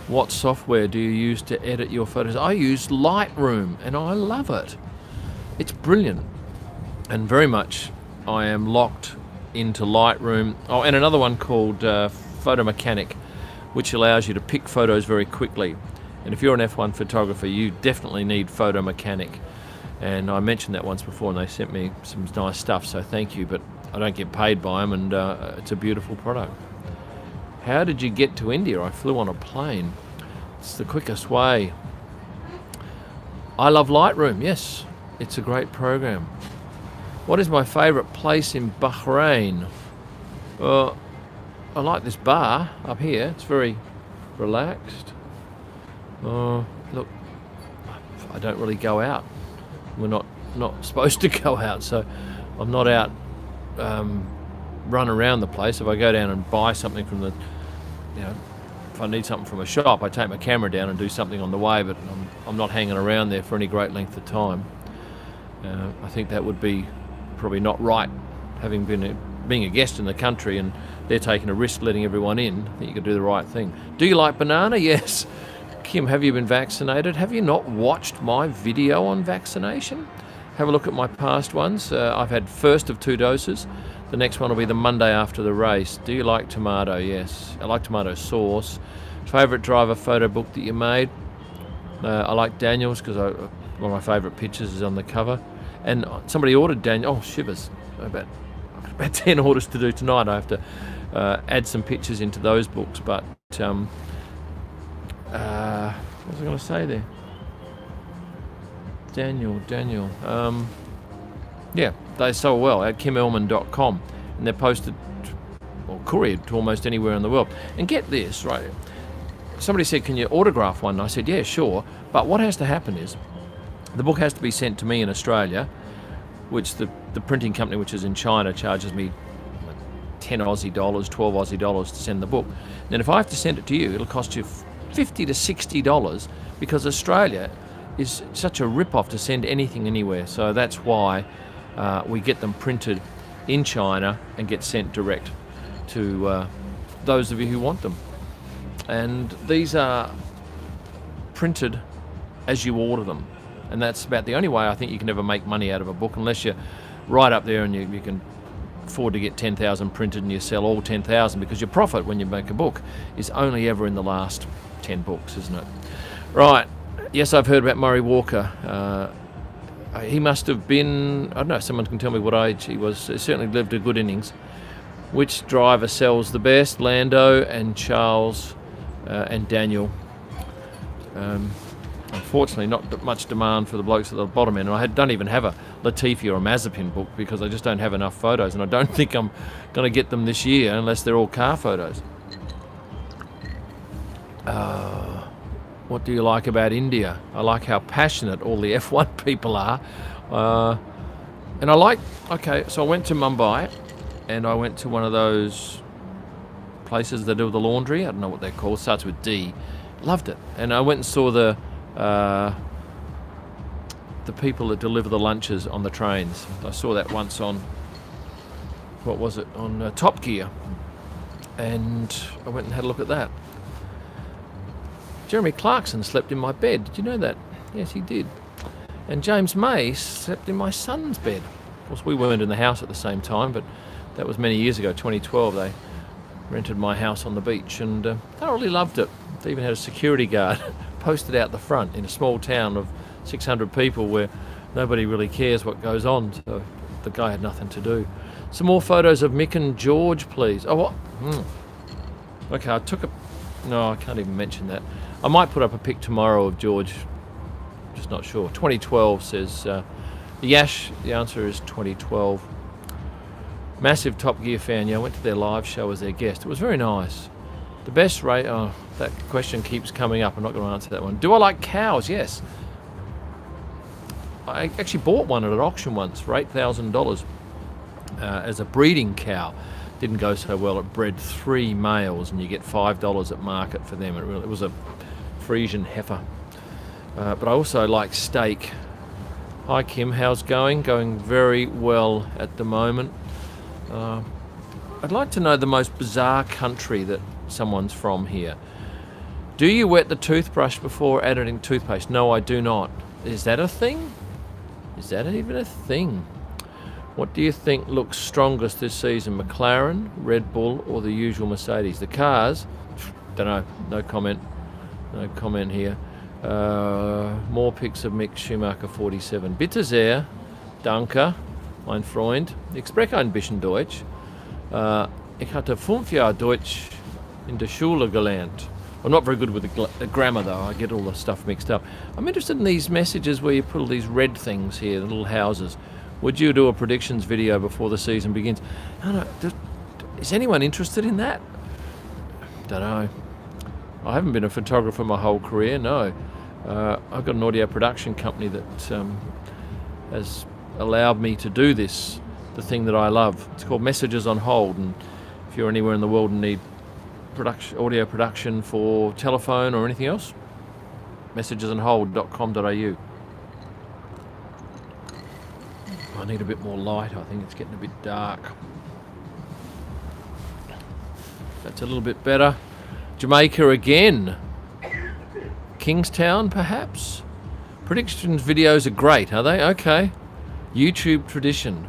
What software do you use to edit your photos? I use Lightroom, and I love it. It's brilliant. And very much I am locked into Lightroom. Oh, and another one called Photo Mechanic, which allows you to pick photos very quickly. And if you're an F1 photographer, you definitely need Photo Mechanic. And I mentioned that once before, and they sent me some nice stuff, so thank you, but I don't get paid by them, and it's a beautiful product. How did you get to India? I flew on a plane. It's the quickest way. I love Lightroom, yes. It's a great program. What is my favourite place in Bahrain? I like this bar up here. It's very relaxed. Look, I don't really go out. We're not supposed to go out, so I'm not out run around the place. If I go down and buy something from the, if I need something from a shop, I take my camera down and do something on the way, but I'm not hanging around there for any great length of time. I think that would be probably not right, having being a guest in the country and they're taking a risk letting everyone in. I think you could do the right thing. Do you like banana? Yes. Kim, have you been vaccinated? Have you not watched my video on vaccination? Have a look at my past ones. I've had first of 2 doses. The next one will be the Monday after the race. Do you like tomato? Yes. I like tomato sauce. Favourite driver photo book that you made? I like Daniel's because one of my favourite pictures is on the cover. And somebody ordered Daniel. Oh, shivers. About 10 orders to do tonight. I have to add some pictures into those books. But what was I going to say there? Daniel. Yeah, they sell well at kimelman.com, and they're posted or couriered to almost anywhere in the world. And get this, right? Somebody said, can you autograph one? And I said, yeah, sure. But what has to happen is the book has to be sent to me in Australia, which the printing company, which is in China, charges me 10 Aussie dollars, 12 Aussie dollars to send the book. Then if I have to send it to you, it'll cost you $50 to $60 because Australia is such a rip-off to send anything anywhere. So that's why we get them printed in China and get sent direct to those of you who want them. And these are printed as you order them. And that's about the only way I think you can ever make money out of a book, unless you're right up there and you can afford to get 10,000 printed and you sell all 10,000, because your profit when you make a book is only ever in the last 10 books, isn't it? Right. Yes, I've heard about Murray Walker. He must have been, I don't know if someone can tell me what age he was. He certainly lived a good innings. Which driver sells the best? Lando and Charles and Daniel. Unfortunately, not much demand for the blokes at the bottom end. And I don't even have a Latifi or a Mazepin book because I just don't have enough photos. And I don't think I'm going to get them this year unless they're all car photos. What do you like about India? I like how passionate all the F1 people are. And I like, so I went to Mumbai and I went to one of those places that do the laundry. I don't know what they're called. Starts with D. Loved it. And I went and saw the people that deliver the lunches on the trains. I saw that once on, what was it, on Top Gear. And I went and had a look at that. Jeremy Clarkson slept in my bed. Did you know that? Yes, he did. And James May slept in my son's bed. Of course, we weren't in the house at the same time, but that was many years ago, 2012. They rented my house on the beach and thoroughly loved it. They even had a security guard posted out the front in a small town of 600 people where nobody really cares what goes on. So the guy had nothing to do. Some more photos of Mick and George, please. Oh, what? Okay, I took a... No, I can't even mention that. I might put up a pic tomorrow of George. Just not sure. 2012 says... Yash, the answer is 2012. Massive Top Gear fan. Yeah, I went to their live show as their guest. It was very nice. The best rate... Oh, that question keeps coming up. I'm not going to answer that one. Do I like cows? Yes. I actually bought one at an auction once for $8,000 as a breeding cow. Didn't go so well. It bred 3 males and you get $5 at market for them. It was a Frisian heifer. But I also like steak Hi Kim, how's going? Going very well at the moment. I'd like to know the most bizarre country that someone's from here. Do you wet the toothbrush before adding toothpaste? No, I do not. Is that a thing? Is that even a thing? What do you think looks strongest this season? McLaren, Red Bull, or the usual Mercedes? The cars? Don't know. No comment. No comment here. More pics of Mick Schumacher 47. Bitte sehr, danke, mein Freund. Ich spreche ein bisschen Deutsch. Ich hatte 5 Jahre Deutsch in der Schule gelernt. I'm not very good with the grammar though. I get all the stuff mixed up. I'm interested in these messages where you put all these red things here, the little houses. Would you do a predictions video before the season begins? I don't know. Is anyone interested in that? Don't know. I haven't been a photographer my whole career, no. I've got an audio production company that has allowed me to do this, the thing that I love. It's called Messages on Hold, and if you're anywhere in the world and need audio production for telephone or anything else, messagesonhold.com.au. I need a bit more light. I think it's getting a bit dark. That's a little bit better. Jamaica again. Kingstown, perhaps? Predictions videos are great, are they? Okay. YouTube tradition.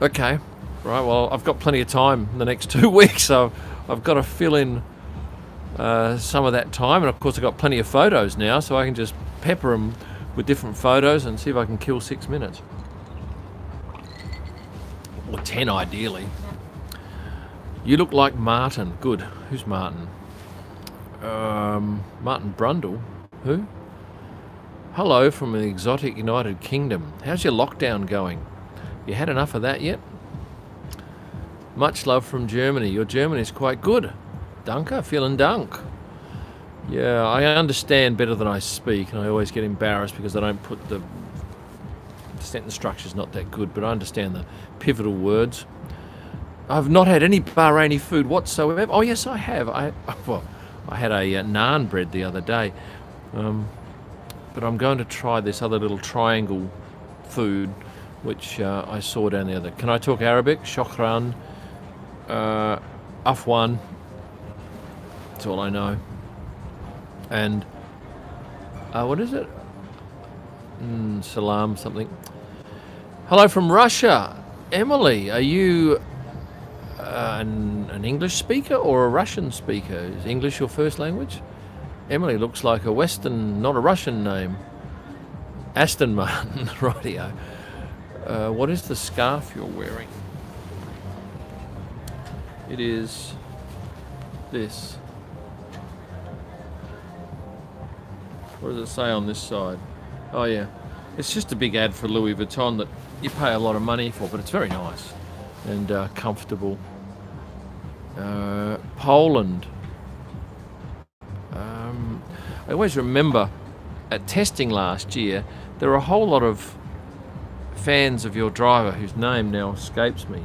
Okay. Right, well, I've got plenty of time in the next 2 weeks, so I've got to fill in some of that time. And, of course, I've got plenty of photos now, so I can just pepper them with different photos and see if I can kill 6 minutes. Or 10, ideally. You look like Martin. Good. Who's Martin? Martin Brundle. Who? Hello from the exotic United Kingdom. How's your lockdown going? You had enough of that yet? Much love from Germany. Your German is quite good. Danke, vielen Dank. Yeah, I understand better than I speak, and I always get embarrassed because I don't put the sentence structure's not that good, but I understand the pivotal words. I've not had any Bahraini food whatsoever. Oh yes, I have. I had a naan bread the other day, but I'm going to try this other little triangle food, which I saw down the other. Can I talk Arabic? Shokran, F1. That's all I know. And what is it? Salam something. Hello from Russia. Emily, are you an English speaker or a Russian speaker? Is English your first language? Emily looks like a Western, not a Russian name. Aston Martin, rightio. What is the scarf you're wearing? It is this. What does it say on this side? Oh yeah, it's just a big ad for Louis Vuitton that you pay a lot of money for, but it's very nice and comfortable. Poland. I always remember at testing last year, there were a whole lot of fans of your driver whose name now escapes me.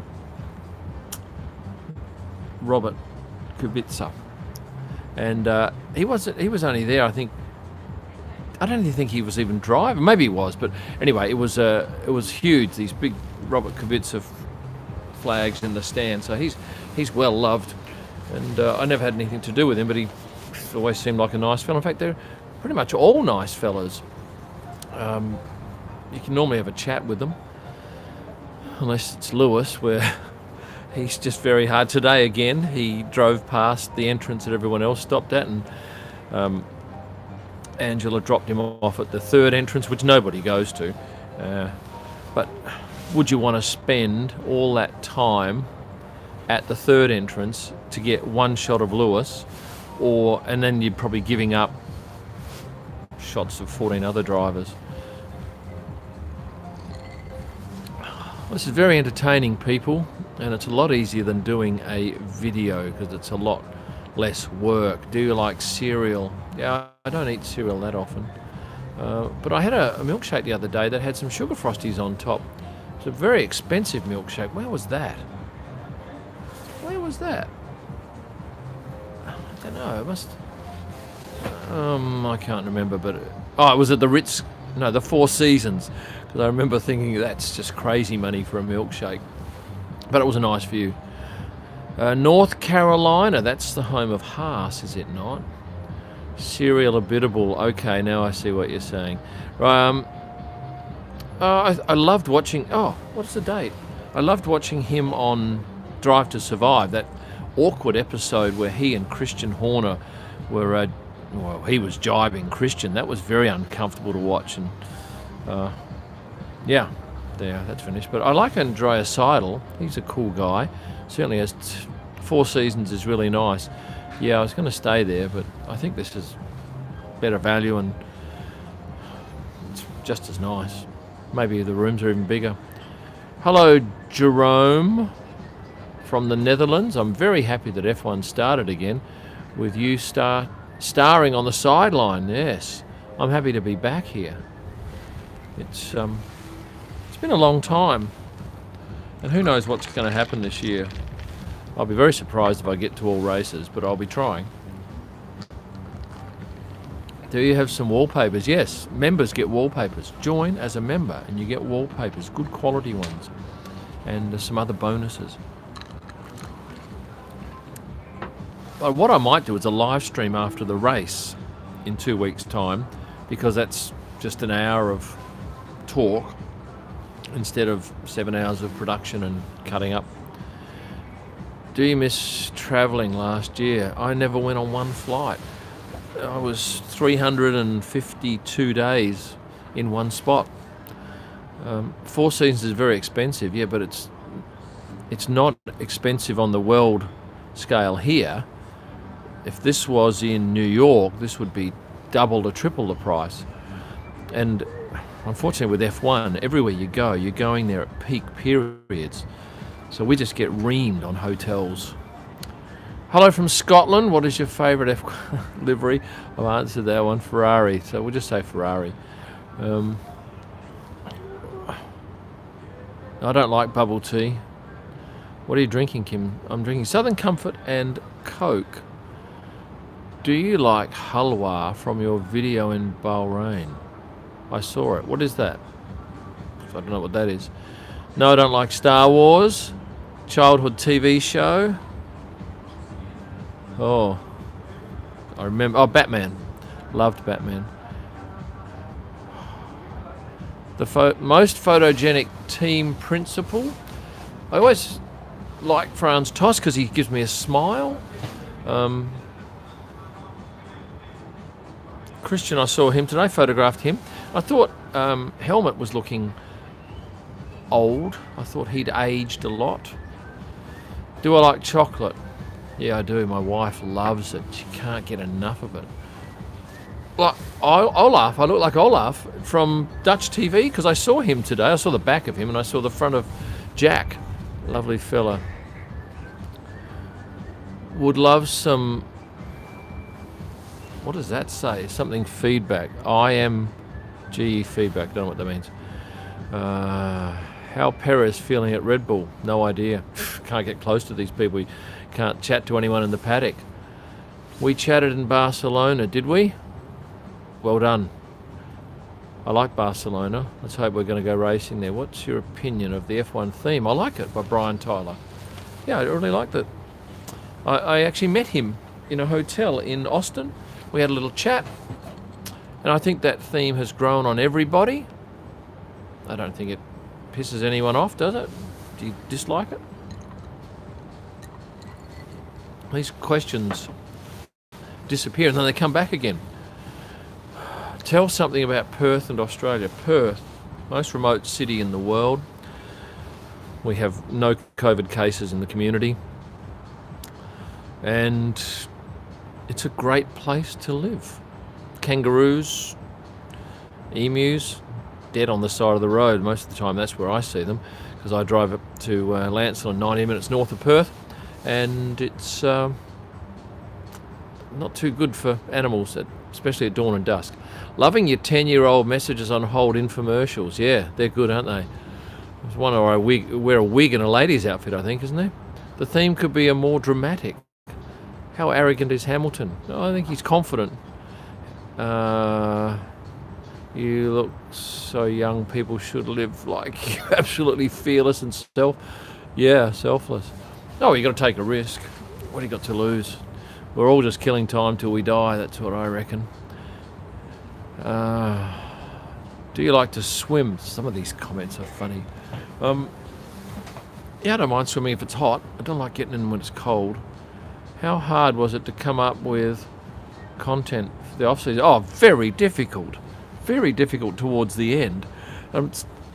Robert Kubica. And he was only there, I think. I don't even think he was even driving. Maybe he was, but anyway, it was huge. These big Robert Kubica flags in the stand. So he's well loved, and I never had anything to do with him, but he always seemed like a nice fellow. In fact, they're pretty much all nice fellas. You can normally have a chat with them, unless it's Lewis, where he's just very hard. Today again, he drove past the entrance that everyone else stopped at, and Angela dropped him off at the third entrance, which nobody goes to. But would you want to spend all that time at the third entrance to get one shot of Lewis, and then you're probably giving up shots of 14 other drivers? This is very entertaining, people, and it's a lot easier than doing a video because it's a lot less work. Do you like cereal? Yeah, I don't eat cereal that often. But I had a milkshake the other day that had some sugar frosties on top. It's a very expensive milkshake. Where was that? Where was that? I don't know. It must... I can't remember, but... Oh, it was at the Ritz... No, the Four Seasons. Because I remember thinking that's just crazy money for a milkshake. But it was a nice view. North Carolina, that's the home of Haas, is it not? Serial Abitable. Okay, now I see what you're saying. I loved watching... Oh, what's the date? I loved watching him on Drive to Survive, that awkward episode where he and Christian Horner were... well, he was jibing Christian. That was very uncomfortable to watch. And yeah, there, that's finished. But I like Andreas Seidel. He's a cool guy. Certainly has 4 seasons is really nice. Yeah, I was going to stay there, but I think this is better value and it's just as nice. Maybe the rooms are even bigger. Hello, Jerome from the Netherlands. I'm very happy that F1 started again with you starring on the sideline. Yes, I'm happy to be back here. It's been a long time, and who knows what's going to happen this year. I'll be very surprised if I get to all races, but I'll be trying. Do you have some wallpapers? Yes, members get wallpapers. Join as a member and you get wallpapers, good quality ones, and some other bonuses. But what I might do is a live stream after the race in 2 weeks' time, because that's just an hour of talk instead of 7 hours of production and cutting up. Do you miss travelling last year? I never went on one flight. I was 352 days in one spot. 4 seasons is very expensive, yeah, but it's not expensive on the world scale here. If this was in New York, this would be double to triple the price. And unfortunately with F1, everywhere you go, you're going there at peak periods. So we just get reamed on hotels. Hello from Scotland. What is your favourite F1 livery? I've answered that one. Ferrari. So we'll just say Ferrari. I don't like bubble tea. What are you drinking, Kim? I'm drinking Southern Comfort and Coke. Do you like halwa from your video in Bahrain? I saw it. What is that? I don't know what that is. No, I don't like Star Wars. Childhood TV show. Oh, I remember. Oh, Batman. Loved Batman. The most photogenic team principal. I always like Franz Tost because he gives me a smile. Christian, I saw him today, photographed him. I thought Helmut was looking old. I thought he'd aged a lot. Do I like chocolate? Yeah, I do. My wife loves it. She can't get enough of it. Well, Olaf, I look like Olaf from Dutch TV because I saw him today. I saw the back of him and I saw the front of Jack. Lovely fella. Would love some... What does that say? Something feedback. IMGE feedback. Don't know what that means. How Perez feeling at Red Bull? No idea. Can't get close to these people. We can't chat to anyone in the paddock. We chatted in Barcelona, did we? Well done. I like Barcelona. Let's hope we're going to go racing there. What's your opinion of the F1 theme? I like it, by Brian Tyler. Yeah, I really liked it. I actually met him in a hotel in Austin. We had a little chat. And I think that theme has grown on everybody. I don't think it pisses anyone off, does it? Do you dislike it? These questions disappear and then they come back again. Tell something about Perth and Australia. Perth, most remote city in the world. We have no COVID cases in the community. And it's a great place to live. Kangaroos, emus, dead on the side of the road. Most of the time that's where I see them because I drive up to Lancel, 90 minutes north of Perth, and it's not too good for animals, especially at dawn and dusk. Loving your 10-year-old messages on hold infomercials. Yeah, they're good, aren't they? There's one where I wear a wig and a lady's outfit, I think, isn't there? The theme could be a more dramatic. How arrogant is Hamilton? I think he's confident. You look so young. People should live like you, absolutely fearless and selfless. Oh, you got to take a risk. What do you got to lose? We're all just killing time till we die. That's what I reckon. Do you like to swim? Some of these comments are funny. Yeah, I don't mind swimming if it's hot. I don't like getting in when it's cold. How hard was it to come up with content for the off-season? Oh, very difficult. Very difficult towards the end. I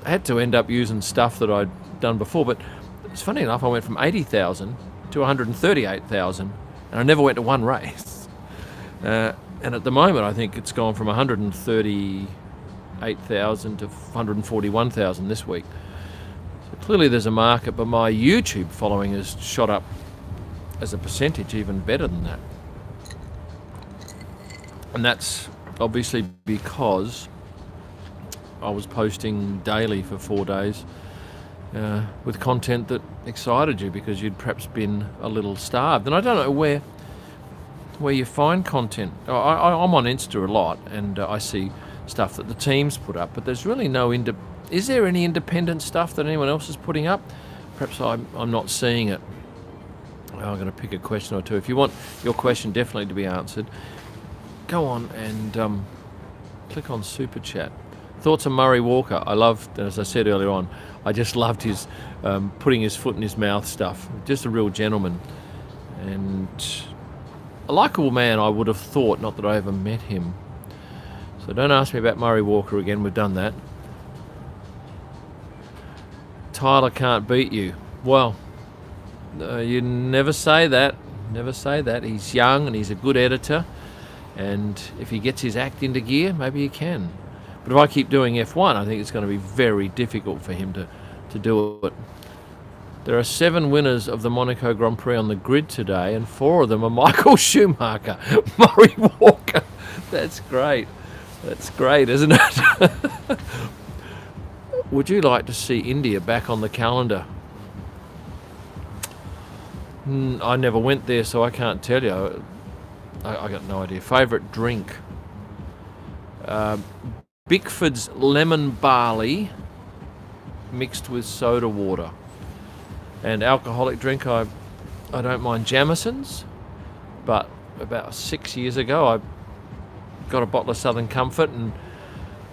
had to end up using stuff that I'd done before, but it's funny enough, I went from 80,000 to 138,000, and I never went to one race. And at the moment, I think it's gone from 138,000 to 141,000 this week. So clearly there's a market, but my YouTube following has shot up as a percentage even better than that. And that's obviously because I was posting daily for 4 days with content that excited you because you'd perhaps been a little starved. And I don't know where you find content. I'm on Insta a lot, and I see stuff that the teams put up, but there's really no is there any independent stuff that anyone else is putting up? Perhaps I'm not seeing it. I'm going to pick a question or two. If you want your question definitely to be answered, go on and click on Super Chat. Thoughts on Murray Walker? I loved, as I said earlier on, I just loved his putting his foot in his mouth stuff. Just a real gentleman. And a likeable man, I would have thought, not that I ever met him. So don't ask me about Murray Walker again, we've done that. Tyler can't beat you. Well, you never say that. Never say that. He's young and he's a good editor. And if he gets his act into gear, maybe he can. But if I keep doing F1, I think it's going to be very difficult for him to do it. There are 7 winners of the Monaco Grand Prix on the grid today, and 4 of them are Michael Schumacher, Murray Walker. That's great. That's great, isn't it? Would you like to see India back on the calendar? I never went there, so I can't tell you. I got no idea. Favourite drink? Bickford's lemon barley mixed with soda water. And alcoholic drink, I don't mind Jamison's, but about 6 years ago I got a bottle of Southern Comfort, and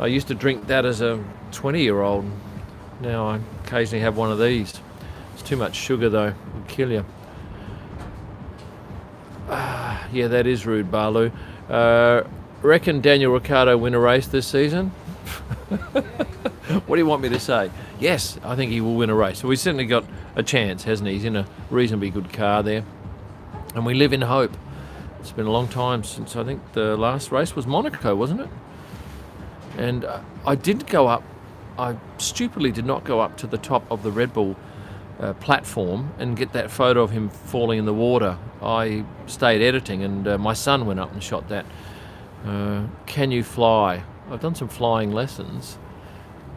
I used to drink that as a 20-year-old. Now I occasionally have one of these. It's too much sugar though, it'll kill you. Yeah, that is rude, Barlu. Reckon Daniel Ricciardo win a race this season? What do you want me to say? Yes, I think he will win a race. So he's certainly got a chance, hasn't he? He's in a reasonably good car there. And we live in hope. It's been a long time since, I think the last race was Monaco, wasn't it? And I did go up. I stupidly did not go up to the top of the Red Bull platform and get that photo of him falling in the water. I stayed editing, and my son went up and shot that. Can you fly? I've done some flying lessons.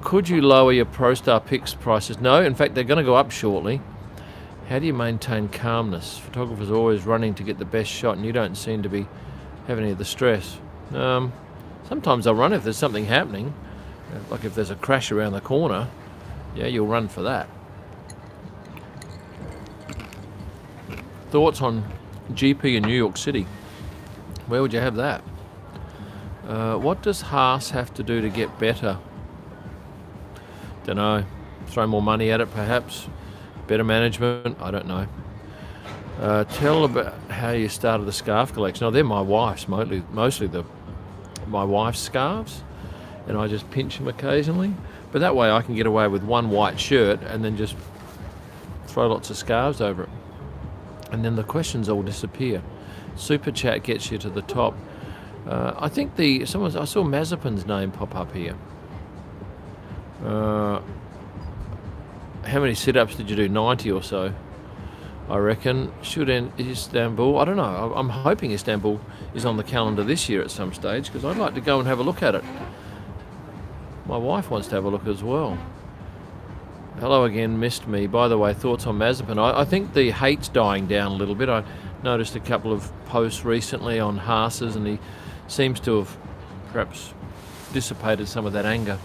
Could you lower your ProStar Picks prices? No, in fact, they're going to go up shortly. How do you maintain calmness? Photographers are always running to get the best shot, and you don't seem to be having any of the stress. Sometimes I'll run if there's something happening, like if there's a crash around the corner. Yeah, you'll run for that. Thoughts on GP in New York City? Where would you have that? What does Haas have to do to get better? Don't know. Throw more money at it, perhaps. Better management. I don't know. Tell about how you started the scarf collection. Oh, they're my wife's, mostly my wife's scarves, and I just pinch them occasionally. But that way I can get away with one white shirt and then just throw lots of scarves over it. And then the questions all disappear. Super Chat gets you to the top. I think I saw Mazepin's name pop up here. How many sit-ups did you do? 90 or so, I reckon. Should end Istanbul. I don't know. I'm hoping Istanbul is on the calendar this year at some stage, because I'd like to go and have a look at it. My wife wants to have a look as well. Hello again, missed me. By the way, thoughts on Mazepin? I think the hate's dying down a little bit. I noticed a couple of posts recently on Haas's, and he seems to have perhaps dissipated some of that anger.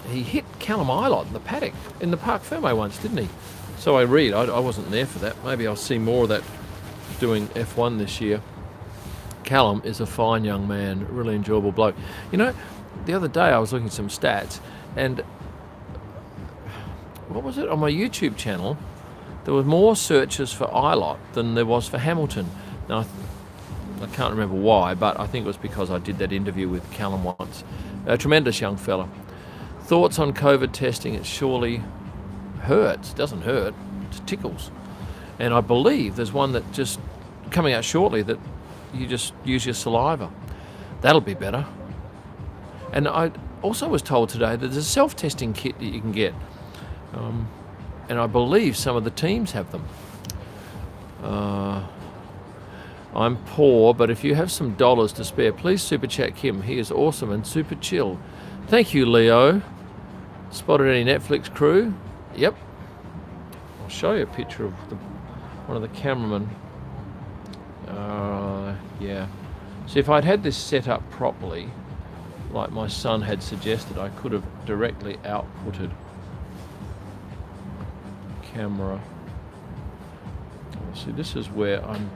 He hit Callum Ilott in the Paddock in the Parc Fermé once, didn't he? So I read. I wasn't there for that. Maybe I'll see more of that doing F1 this year. Callum is a fine young man, really enjoyable bloke. You know, the other day I was looking at some stats, and what was it? On my YouTube channel, there were more searches for Ilott than there was for Hamilton. Now, I can't remember why, but I think it was because I did that interview with Callum once. A tremendous young fella. Thoughts on COVID testing? It surely hurts. It doesn't hurt, it tickles. And I believe there's one that just coming out shortly that you just use your saliva. That'll be better. And I also was told today that there's a self-testing kit that you can get. And I believe some of the teams have them. I'm poor, but if you have some dollars to spare, please super chat Kim. He is awesome and super chill. Thank you, Leo. Spotted any Netflix crew? Yep. I'll show you a picture of one of the cameramen. Yeah. See, if I'd had this set up properly, like my son had suggested, I could have directly outputted camera. See, this is where I'm...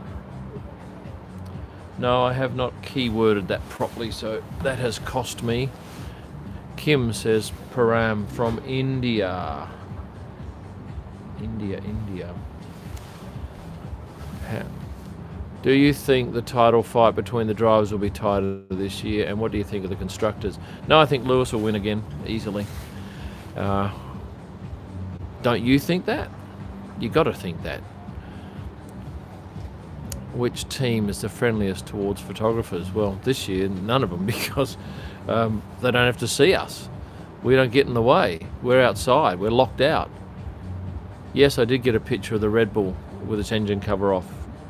No, I have not keyworded that properly, so that has cost me. Kim says, Param from India. India. Do you think the title fight between the drivers will be tighter this year? And what do you think of the constructors? No, I think Lewis will win again, easily. Don't you think that? You got to think that. Which team is the friendliest towards photographers? Well, this year, none of them, because they don't have to see us. We don't get in the way. We're outside. We're locked out. Yes, I did get a picture of the Red Bull with its engine cover off.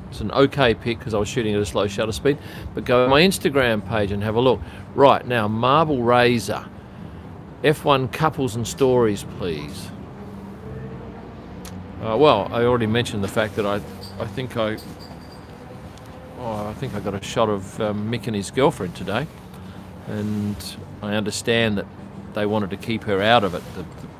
It's an okay pic because I was shooting at a slow shutter speed. But go to my Instagram page and have a look. Right, now, Marble Razor. F1 couples and stories, please. Well, I already mentioned the fact that I think I got a shot of Mick and his girlfriend today, and I understand that they wanted to keep her out of it.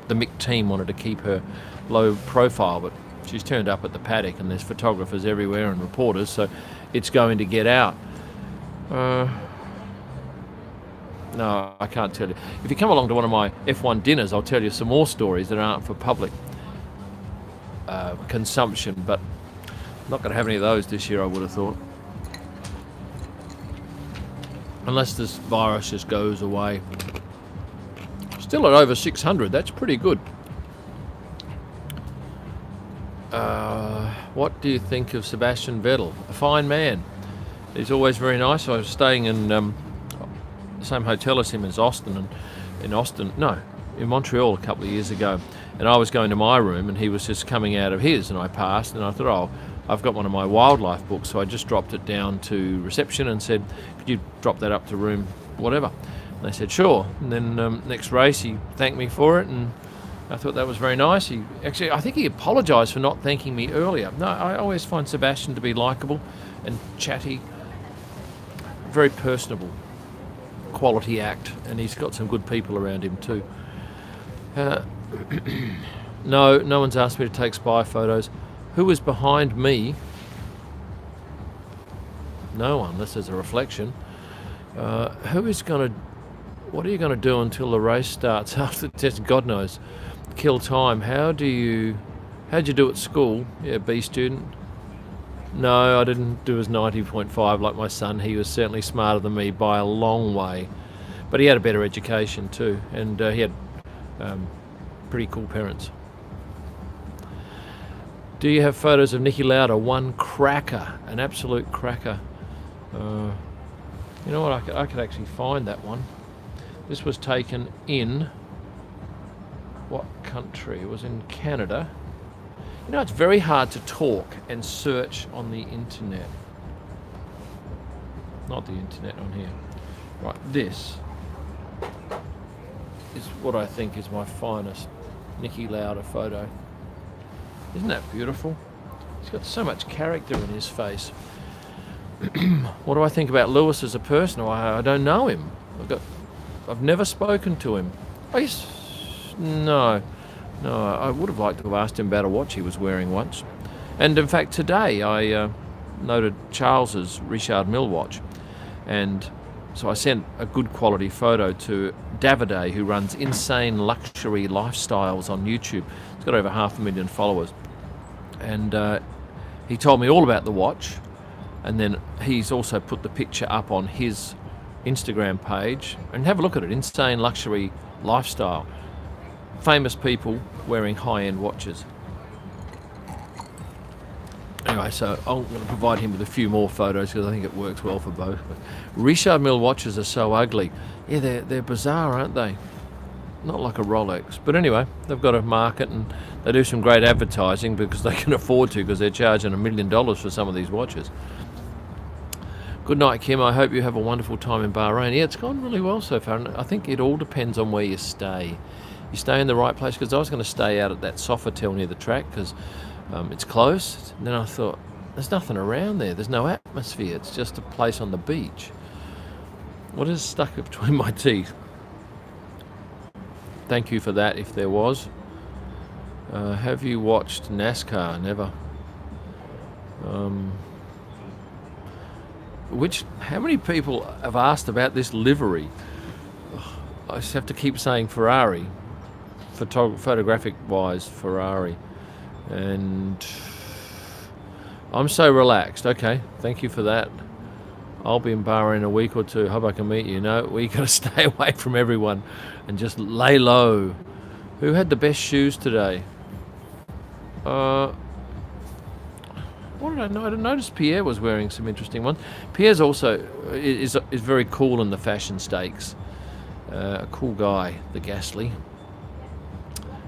The Mick team wanted to keep her low profile, but she's turned up at the paddock and there's photographers everywhere and reporters, so it's going to get out. No, I can't tell you. If you come along to one of my F1 dinners, I'll tell you some more stories that aren't for public consumption, but I'm not going to have any of those this year, I would have thought. Unless this virus just goes away. Still at over 600, that's pretty good. What do you think of Sebastian Vettel? A fine man. He's always very nice. I was staying in the same hotel as him as Austin, and in Montreal a couple of years ago. And I was going to my room and he was just coming out of his, and I passed and I thought, oh, I've got one of my wildlife books, so I just dropped it down to reception and said, could you drop that up to room whatever? And they said, sure. And then next race he thanked me for it, and I thought that was very nice. I think he apologised for not thanking me earlier. No, I always find Sebastian to be likeable and chatty, very personable, quality act, and he's got some good people around him too. No one's asked me to take spy photos. Who was behind me? No one, unless there's a reflection. What are you going to do until the race starts after the test? God knows. Kill time. How'd you do at school? Yeah, B student. No, I didn't do his 90.5 like my son. He was certainly smarter than me by a long way. But he had a better education too, and he had pretty cool parents. Do you have photos of Niki Lauda? One cracker, an absolute cracker. You know what, I could actually find that one. This was taken in what country? It was in Canada. You know, it's very hard to talk and search on the internet. Not the internet on here. Right, this is what I think is my finest Niki Lauda photo. Isn't that beautiful? He's got so much character in his face. What do I think about Lewis as a person? I don't know him. I've never spoken to him. No. I would have liked to have asked him about a watch he was wearing once. And in fact, today I noted Charles's Richard Mille watch, and so I sent a good quality photo to Davide, who runs Insane Luxury Lifestyles on YouTube. He's got over 500,000 followers, and he told me all about the watch, and then he's also put the picture up on his Instagram page. And have a look at it, Insane Luxury Lifestyle. Famous people wearing high-end watches. Anyway, so I'm going to provide him with a few more photos because I think it works well for both. But Richard Mille watches are so ugly. Yeah, they're bizarre, aren't they? Not like a Rolex. But anyway, they've got a market and they do some great advertising because they can afford to, because they're charging $1 million for some of these watches. Good night, Kim. I hope you have a wonderful time in Bahrain. Yeah, it's gone really well so far. And I think it all depends on where you stay. You stay in the right place, because I was going to stay out at that Sofitel near the track because it's close. And then I thought, there's nothing around there. There's no atmosphere. It's just a place on the beach. What is stuck between my teeth? Thank you for that, if there was. Have you watched NASCAR? Never. How many people have asked about this livery? I just have to keep saying Ferrari. Photographic wise, Ferrari. And I'm so relaxed. Okay, thank you for that. I'll be in Bahrain in a week or two. Hope I can meet you. No, we got to stay away from everyone and just lay low. Who had the best shoes today? What did I know? I noticed Pierre was wearing some interesting ones. Pierre's also is very cool in the fashion stakes. A cool guy, the Gasly.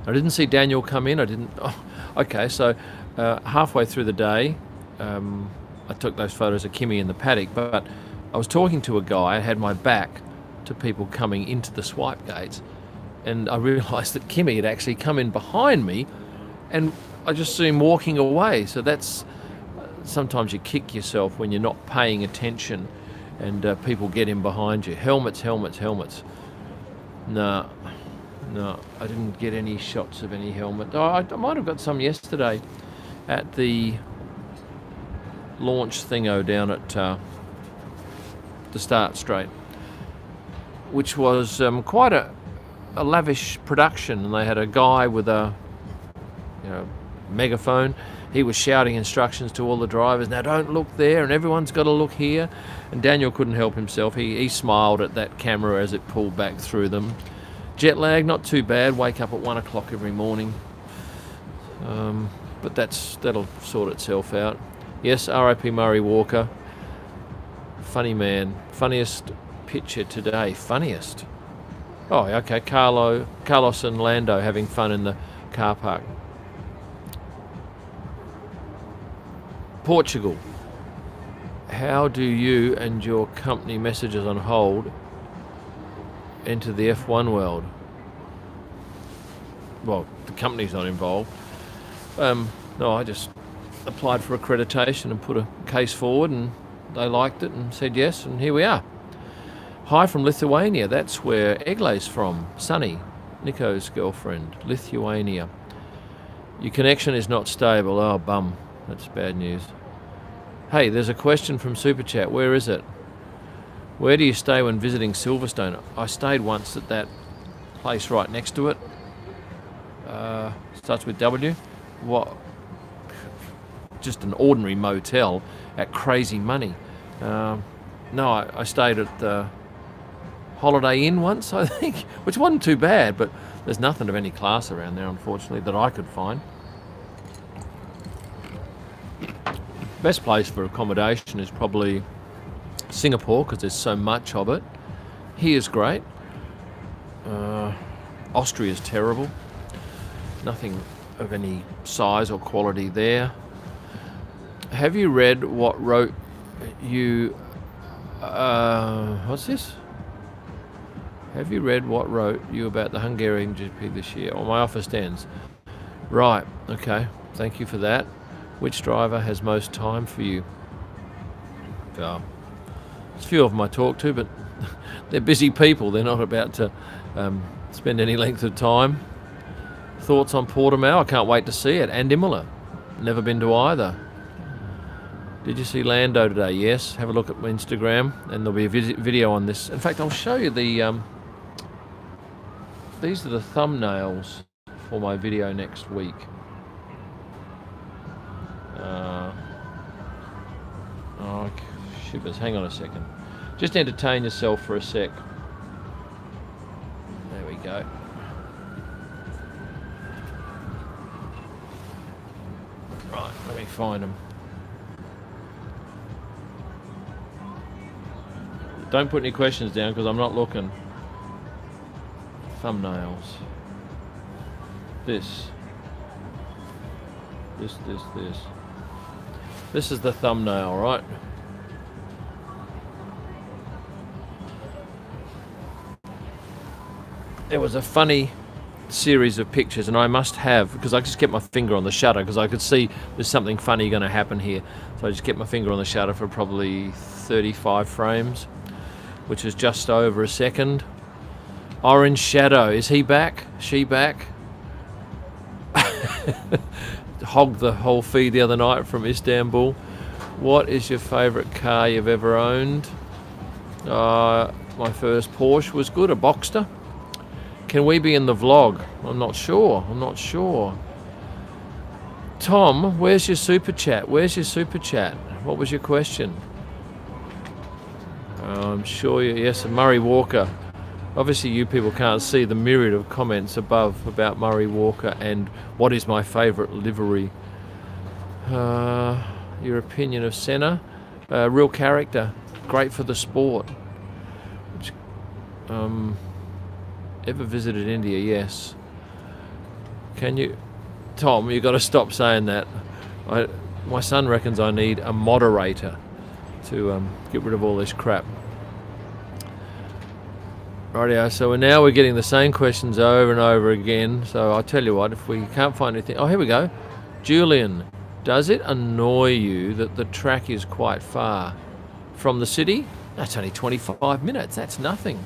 I didn't see Daniel come in. Okay, so halfway through the day, I took those photos of Kimmy in the paddock, but I was talking to a guy. I had my back to people coming into the swipe gates, and I realised that Kimmy had actually come in behind me, and I just saw him walking away. So that's sometimes you kick yourself when you're not paying attention, and people get in behind you. Helmets. No, I didn't get any shots of any helmet. Oh, I might have got some yesterday at the launch thingo down at the Start Straight, which was quite a lavish production. And they had a guy with a megaphone. He was shouting instructions to all the drivers. Now don't look there, and everyone's got to look here. And Daniel couldn't help himself. He smiled at that camera as it pulled back through them. Jet lag, not too bad. Wake up at 1 o'clock every morning. But that'll sort itself out. Yes, R.I.P. Murray Walker. Funny man. Funniest picture today. Funniest. Oh, okay. Carlos and Lando having fun in the car park. Portugal. How do you and your company messages on hold enter the F1 world? Well, the company's not involved. No, I just applied for accreditation and put a case forward, and they liked it and said yes, and here we are. Hi from Lithuania. That's where Egle's from. Sunny, Nico's girlfriend. Lithuania. Your connection is not stable. Oh, bum. That's bad news. Hey, there's a question from Super Chat. Where is it? Where do you stay when visiting Silverstone? I stayed once at that place right next to it. Starts with W. What? Just an ordinary motel at crazy money. No, I stayed at the Holiday Inn once, I think, which wasn't too bad, but there's nothing of any class around there, unfortunately, that I could find. Best place for accommodation is probably Singapore, because there's so much of it. Here's great. Austria's terrible. Nothing of any size or quality there. Have you read what wrote you... what's this? Have you read what wrote you about the Hungarian GP this year? Oh, my offer stands. Right, okay. Thank you for that. Which driver has most time for you? There's a few of them I talk to, but they're busy people. They're not about to spend any length of time. Thoughts on Portimao? I can't wait to see it. And Imola. Never been to either. Did you see Lando today? Yes. Have a look at my Instagram, and there'll be a video on this. In fact, I'll show you the... these are the thumbnails for my video next week. Oh, shivers. Hang on a second. Just entertain yourself for a sec. There we go. Right, let me find them. Don't put any questions down because I'm not looking. Thumbnails. This. This is the thumbnail, right? There was a funny series of pictures, and I must have, because I just kept my finger on the shutter because I could see there's something funny going to happen here. So I just kept my finger on the shutter for probably 35 frames, which is just over a second. Orange Shadow, is he back? She back? Hogged the whole feed the other night from Istanbul. What is your favourite car you've ever owned? My first Porsche was good, a Boxster. Can we be in the vlog? I'm not sure. Tom, where's your super chat? What was your question? I'm sure yes, Murray Walker. Obviously you people can't see the myriad of comments above about Murray Walker and what is my favourite livery. Your opinion of Senna? Real character, great for the sport. Ever visited India? Yes. Can you... Tom, you've got to stop saying that. My son reckons I need a moderator to get rid of all this crap. Rightio, so now we're getting the same questions over and over again. So I'll tell you what, if we can't find anything... Oh, here we go. Julian, does it annoy you that the track is quite far from the city? That's only 25 minutes. That's nothing.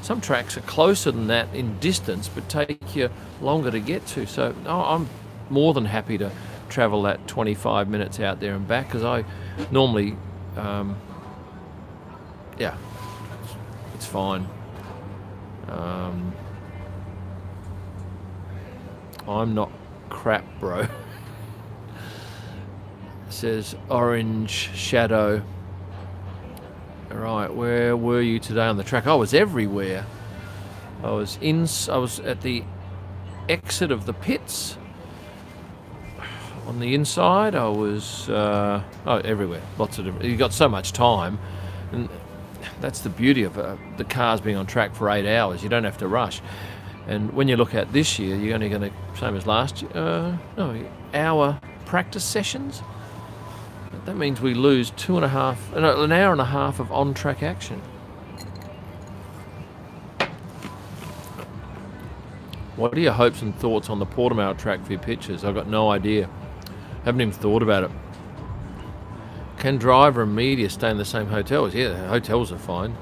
Some tracks are closer than that in distance, but take you longer to get to. So I'm more than happy to travel that 25 minutes out there and back, because I normally, yeah, it's fine. I'm not crap, bro. Says Orange Shadow. Right, where were you today on the track? I was everywhere. I was at the exit of the pits. On the inside, I was everywhere. Lots of different. You got so much time, and that's the beauty of the cars being on track for 8 hours. You don't have to rush. And when you look at this year, you're only going to, same as last year, hour practice sessions. That means we lose an hour and a half of on-track action. What are your hopes and thoughts on the Portimao track for your pictures? I've got no idea. Haven't even thought about it. Can driver and media stay in the same hotels? Yeah, the hotels are fine.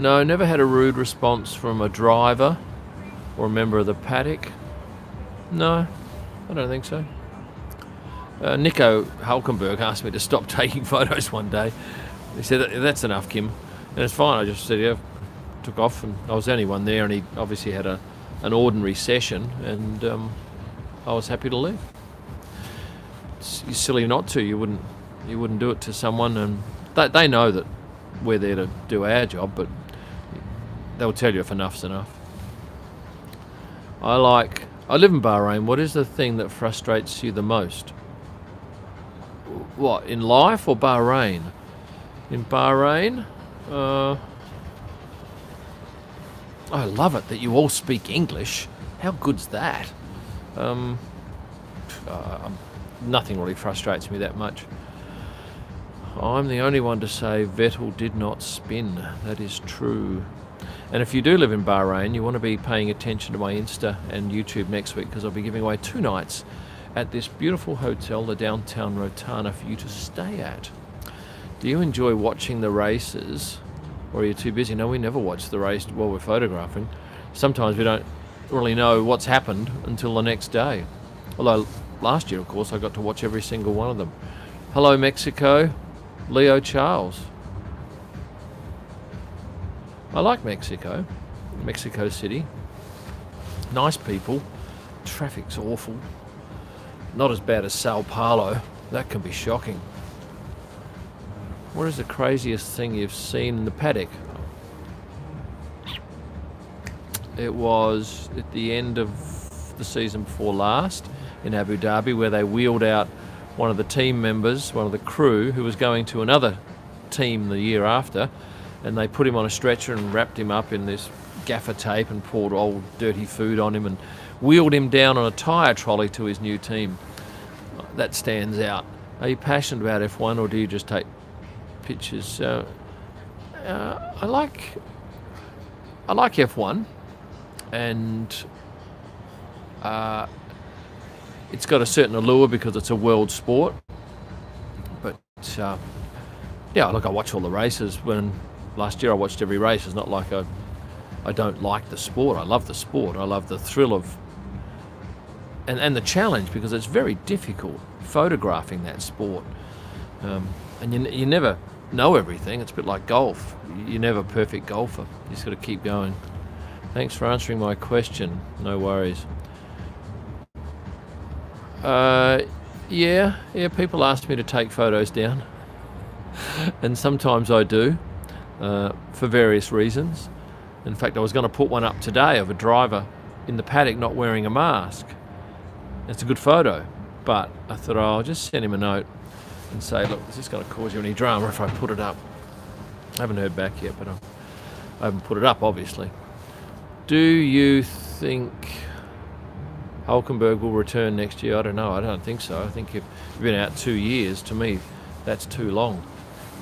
No, never had a rude response from a driver or a member of the Paddock. No, I don't think so. Nico Hulkenberg asked me to stop taking photos one day. He said, that's enough, Kim. And it's fine. I just said, yeah, took off, and I was the only one there, and he obviously had an ordinary session, and I was happy to leave. It's silly not to. You wouldn't do it to someone, and they know that we're there to do our job, but they'll tell you if enough's enough. I live in Bahrain. What is the thing that frustrates you the most? What, in life or Bahrain? In Bahrain, I love it that you all speak English. How good's that? Nothing really frustrates me that much. I'm the only one to say Vettel did not spin. That is true. And if you do live in Bahrain, you want to be paying attention to my Insta and YouTube next week, because I'll be giving away 2 nights at this beautiful hotel, the Downtown Rotana, for you to stay at. Do you enjoy watching the races, or are you too busy? No, we never watch the race while we're photographing. Sometimes we don't really know what's happened until the next day. Although last year, of course, I got to watch every single one of them. Hello, Mexico. Leo Charles. I like Mexico. Mexico City. Nice people. Traffic's awful. Not as bad as Sao Paulo. That can be shocking. What is the craziest thing you've seen in the paddock? It was at the end of the season before last in Abu Dhabi, where they wheeled out one of the team members, one of the crew, who was going to another team the year after, and they put him on a stretcher and wrapped him up in this gaffer tape and poured old dirty food on him and wheeled him down on a tyre trolley to his new team. That stands out. Are you passionate about F1, or do you just take pictures? I like F1, and it's got a certain allure because it's a world sport. But yeah, look, I watch all the races. When last year I watched every race. It's not like I don't like the sport. I love the sport. I love the thrill of and the challenge, because it's very difficult photographing that sport. And you never know everything. It's a bit like golf. You're never a perfect golfer. You just got to keep going. Thanks for answering my question. No worries. Yeah, people ask me to take photos down. And sometimes I do, for various reasons. In fact, I was going to put one up today of a driver in the paddock not wearing a mask. It's a good photo, but I thought, I'll just send him a note and say, look, is this going to cause you any drama if I put it up? I haven't heard back yet, but I haven't put it up, obviously. Do you think Hulkenberg will return next year? I don't know. I don't think so. I think if you've been out 2 years, to me, that's too long.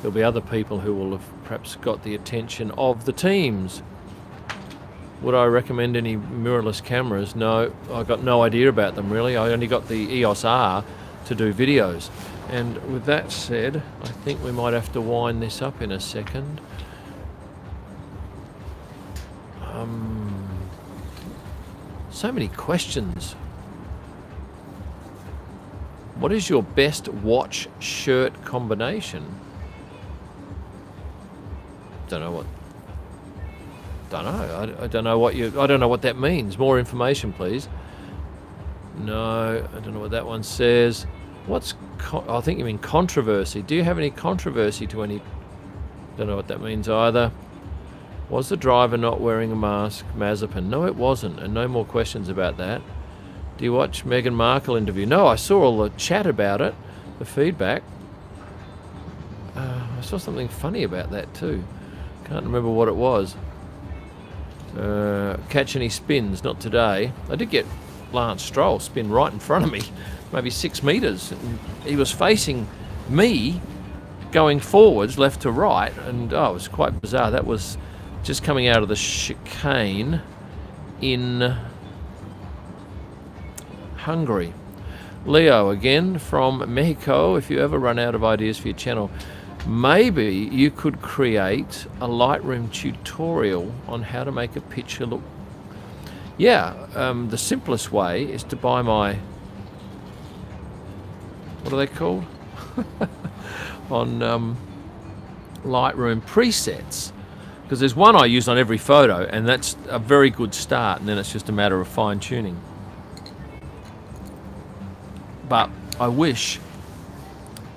There'll be other people who will have perhaps got the attention of the teams. Would I recommend any mirrorless cameras? No, I got no idea about them really. I only got the EOS R to do videos. And with that said, I think we might have to wind this up in a second. So many questions. What is your best watch shirt combination? Don't know. I don't know what that means. More information, please. No, I don't know what that one says. I think you mean controversy. Do you have any controversy to any? Don't know what that means either. Was the driver not wearing a mask? Mazepin. No, it wasn't. And no more questions about that. Do you watch Meghan Markle interview? No, I saw all the chat about it, the feedback. I saw something funny about that too. Can't remember what it was. Catch any spins? Not today. I did get Lance Stroll spin right in front of me, maybe 6 meters. And he was facing me, going forwards, left to right, and it was quite bizarre. That was just coming out of the chicane in Hungary. Leo again from Mexico. If you ever run out of ideas for your channel, maybe you could create a Lightroom tutorial on how to make a picture look. Yeah, the simplest way is to buy my, what are they called? On Lightroom presets. Because there's one I use on every photo, and that's a very good start, and then it's just a matter of fine-tuning. But I wish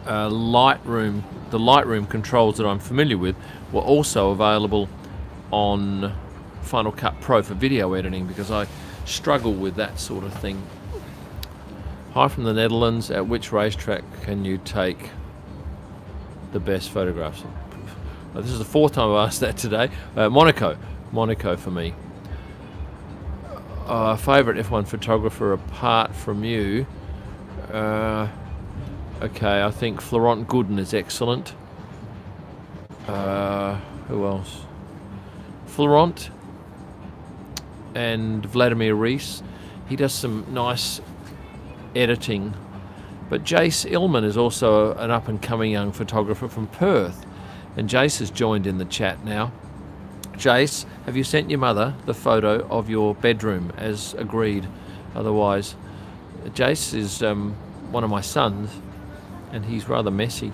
the Lightroom controls that I'm familiar with were also available on Final Cut Pro for video editing, because I struggle with that sort of thing. Hi from the Netherlands. At which racetrack can you take the best photographs? This is the 4th time I've asked that today. Monaco for me. Favourite F1 photographer apart from you? Okay, I think Florent Goodin is excellent. Who else? Florent and Vladimir Reis. He does some nice editing. But Jace Illman is also an up-and-coming young photographer from Perth, and Jace has joined in the chat now. Jace, have you sent your mother the photo of your bedroom as agreed? Otherwise, Jace is one of my sons, and he's rather messy.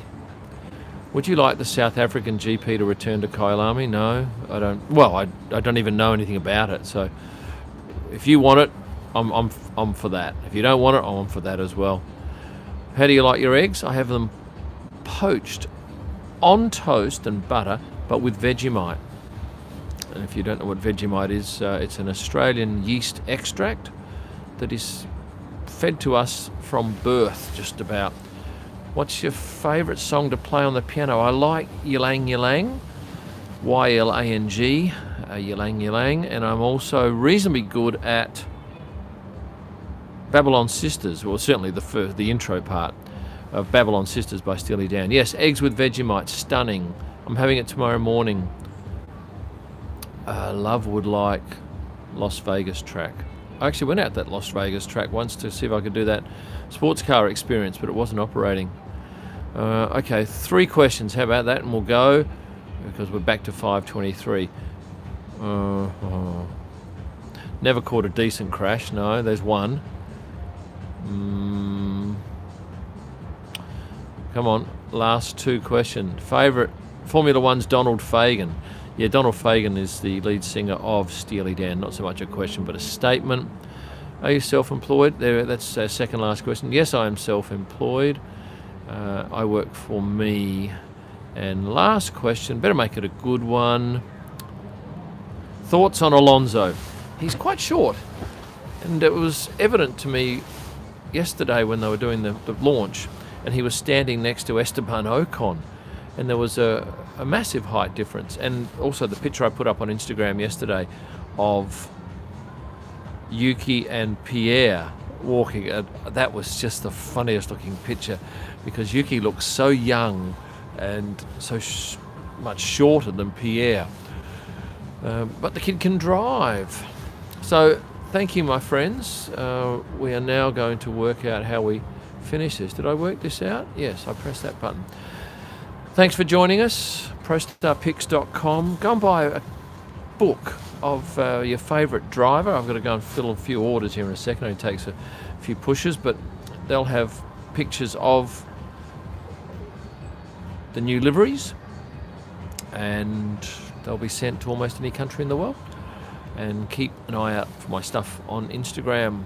Would you like the South African GP to return to Kyalami? No, I don't. Well, I don't even know anything about it. So, if you want it, I'm for that. If you don't want it, I'm for that as well. How do you like your eggs? I have them poached on toast and butter, but with Vegemite. And if you don't know what Vegemite is, it's an Australian yeast extract that is fed to us from birth, just about. What's your favourite song to play on the piano? I like Ylang Ylang, Y-L-A-N-G, Ylang Ylang, and I'm also reasonably good at Babylon Sisters, well, certainly the intro part of Babylon Sisters by Steely Dan. Yes, eggs with Vegemite, stunning. I'm having it tomorrow morning. Love would like Las Vegas track. I actually went out that Las Vegas track once to see if I could do that sports car experience, but it wasn't operating. Okay, 3 questions. How about that? And we'll go, because we're back to 5:23. Never caught a decent crash. No, there's one. Come on, last 2 questions. Favourite Formula One's Donald Fagen. Yeah, Donald Fagen is the lead singer of Steely Dan. Not so much a question, but a statement. Are you self-employed? That's our second last question. Yes, I am self-employed. I work for me. And last question, better make it a good one. Thoughts on Alonso? He's quite short. And it was evident to me yesterday when they were doing the launch, and he was standing next to Esteban Ocon, and there was a massive height difference. And also the picture I put up on Instagram yesterday of Yuki and Pierre walking, that was just the funniest looking picture, because Yuki looks so young and so much shorter than Pierre, but the kid can drive. So thank you, my friends. We are now going to work out how we finish this. Did I work this out? Yes, I pressed that button. Thanks for joining us. ProStarPicks.com. Go and buy a book of your favourite driver. I've got to go and fill a few orders here in a second. It only takes a few pushes, but they'll have pictures of the new liveries, and they'll be sent to almost any country in the world. And keep an eye out for my stuff on Instagram.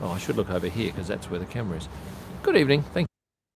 Oh, I should look over here because that's where the camera is. Good evening. Thank you.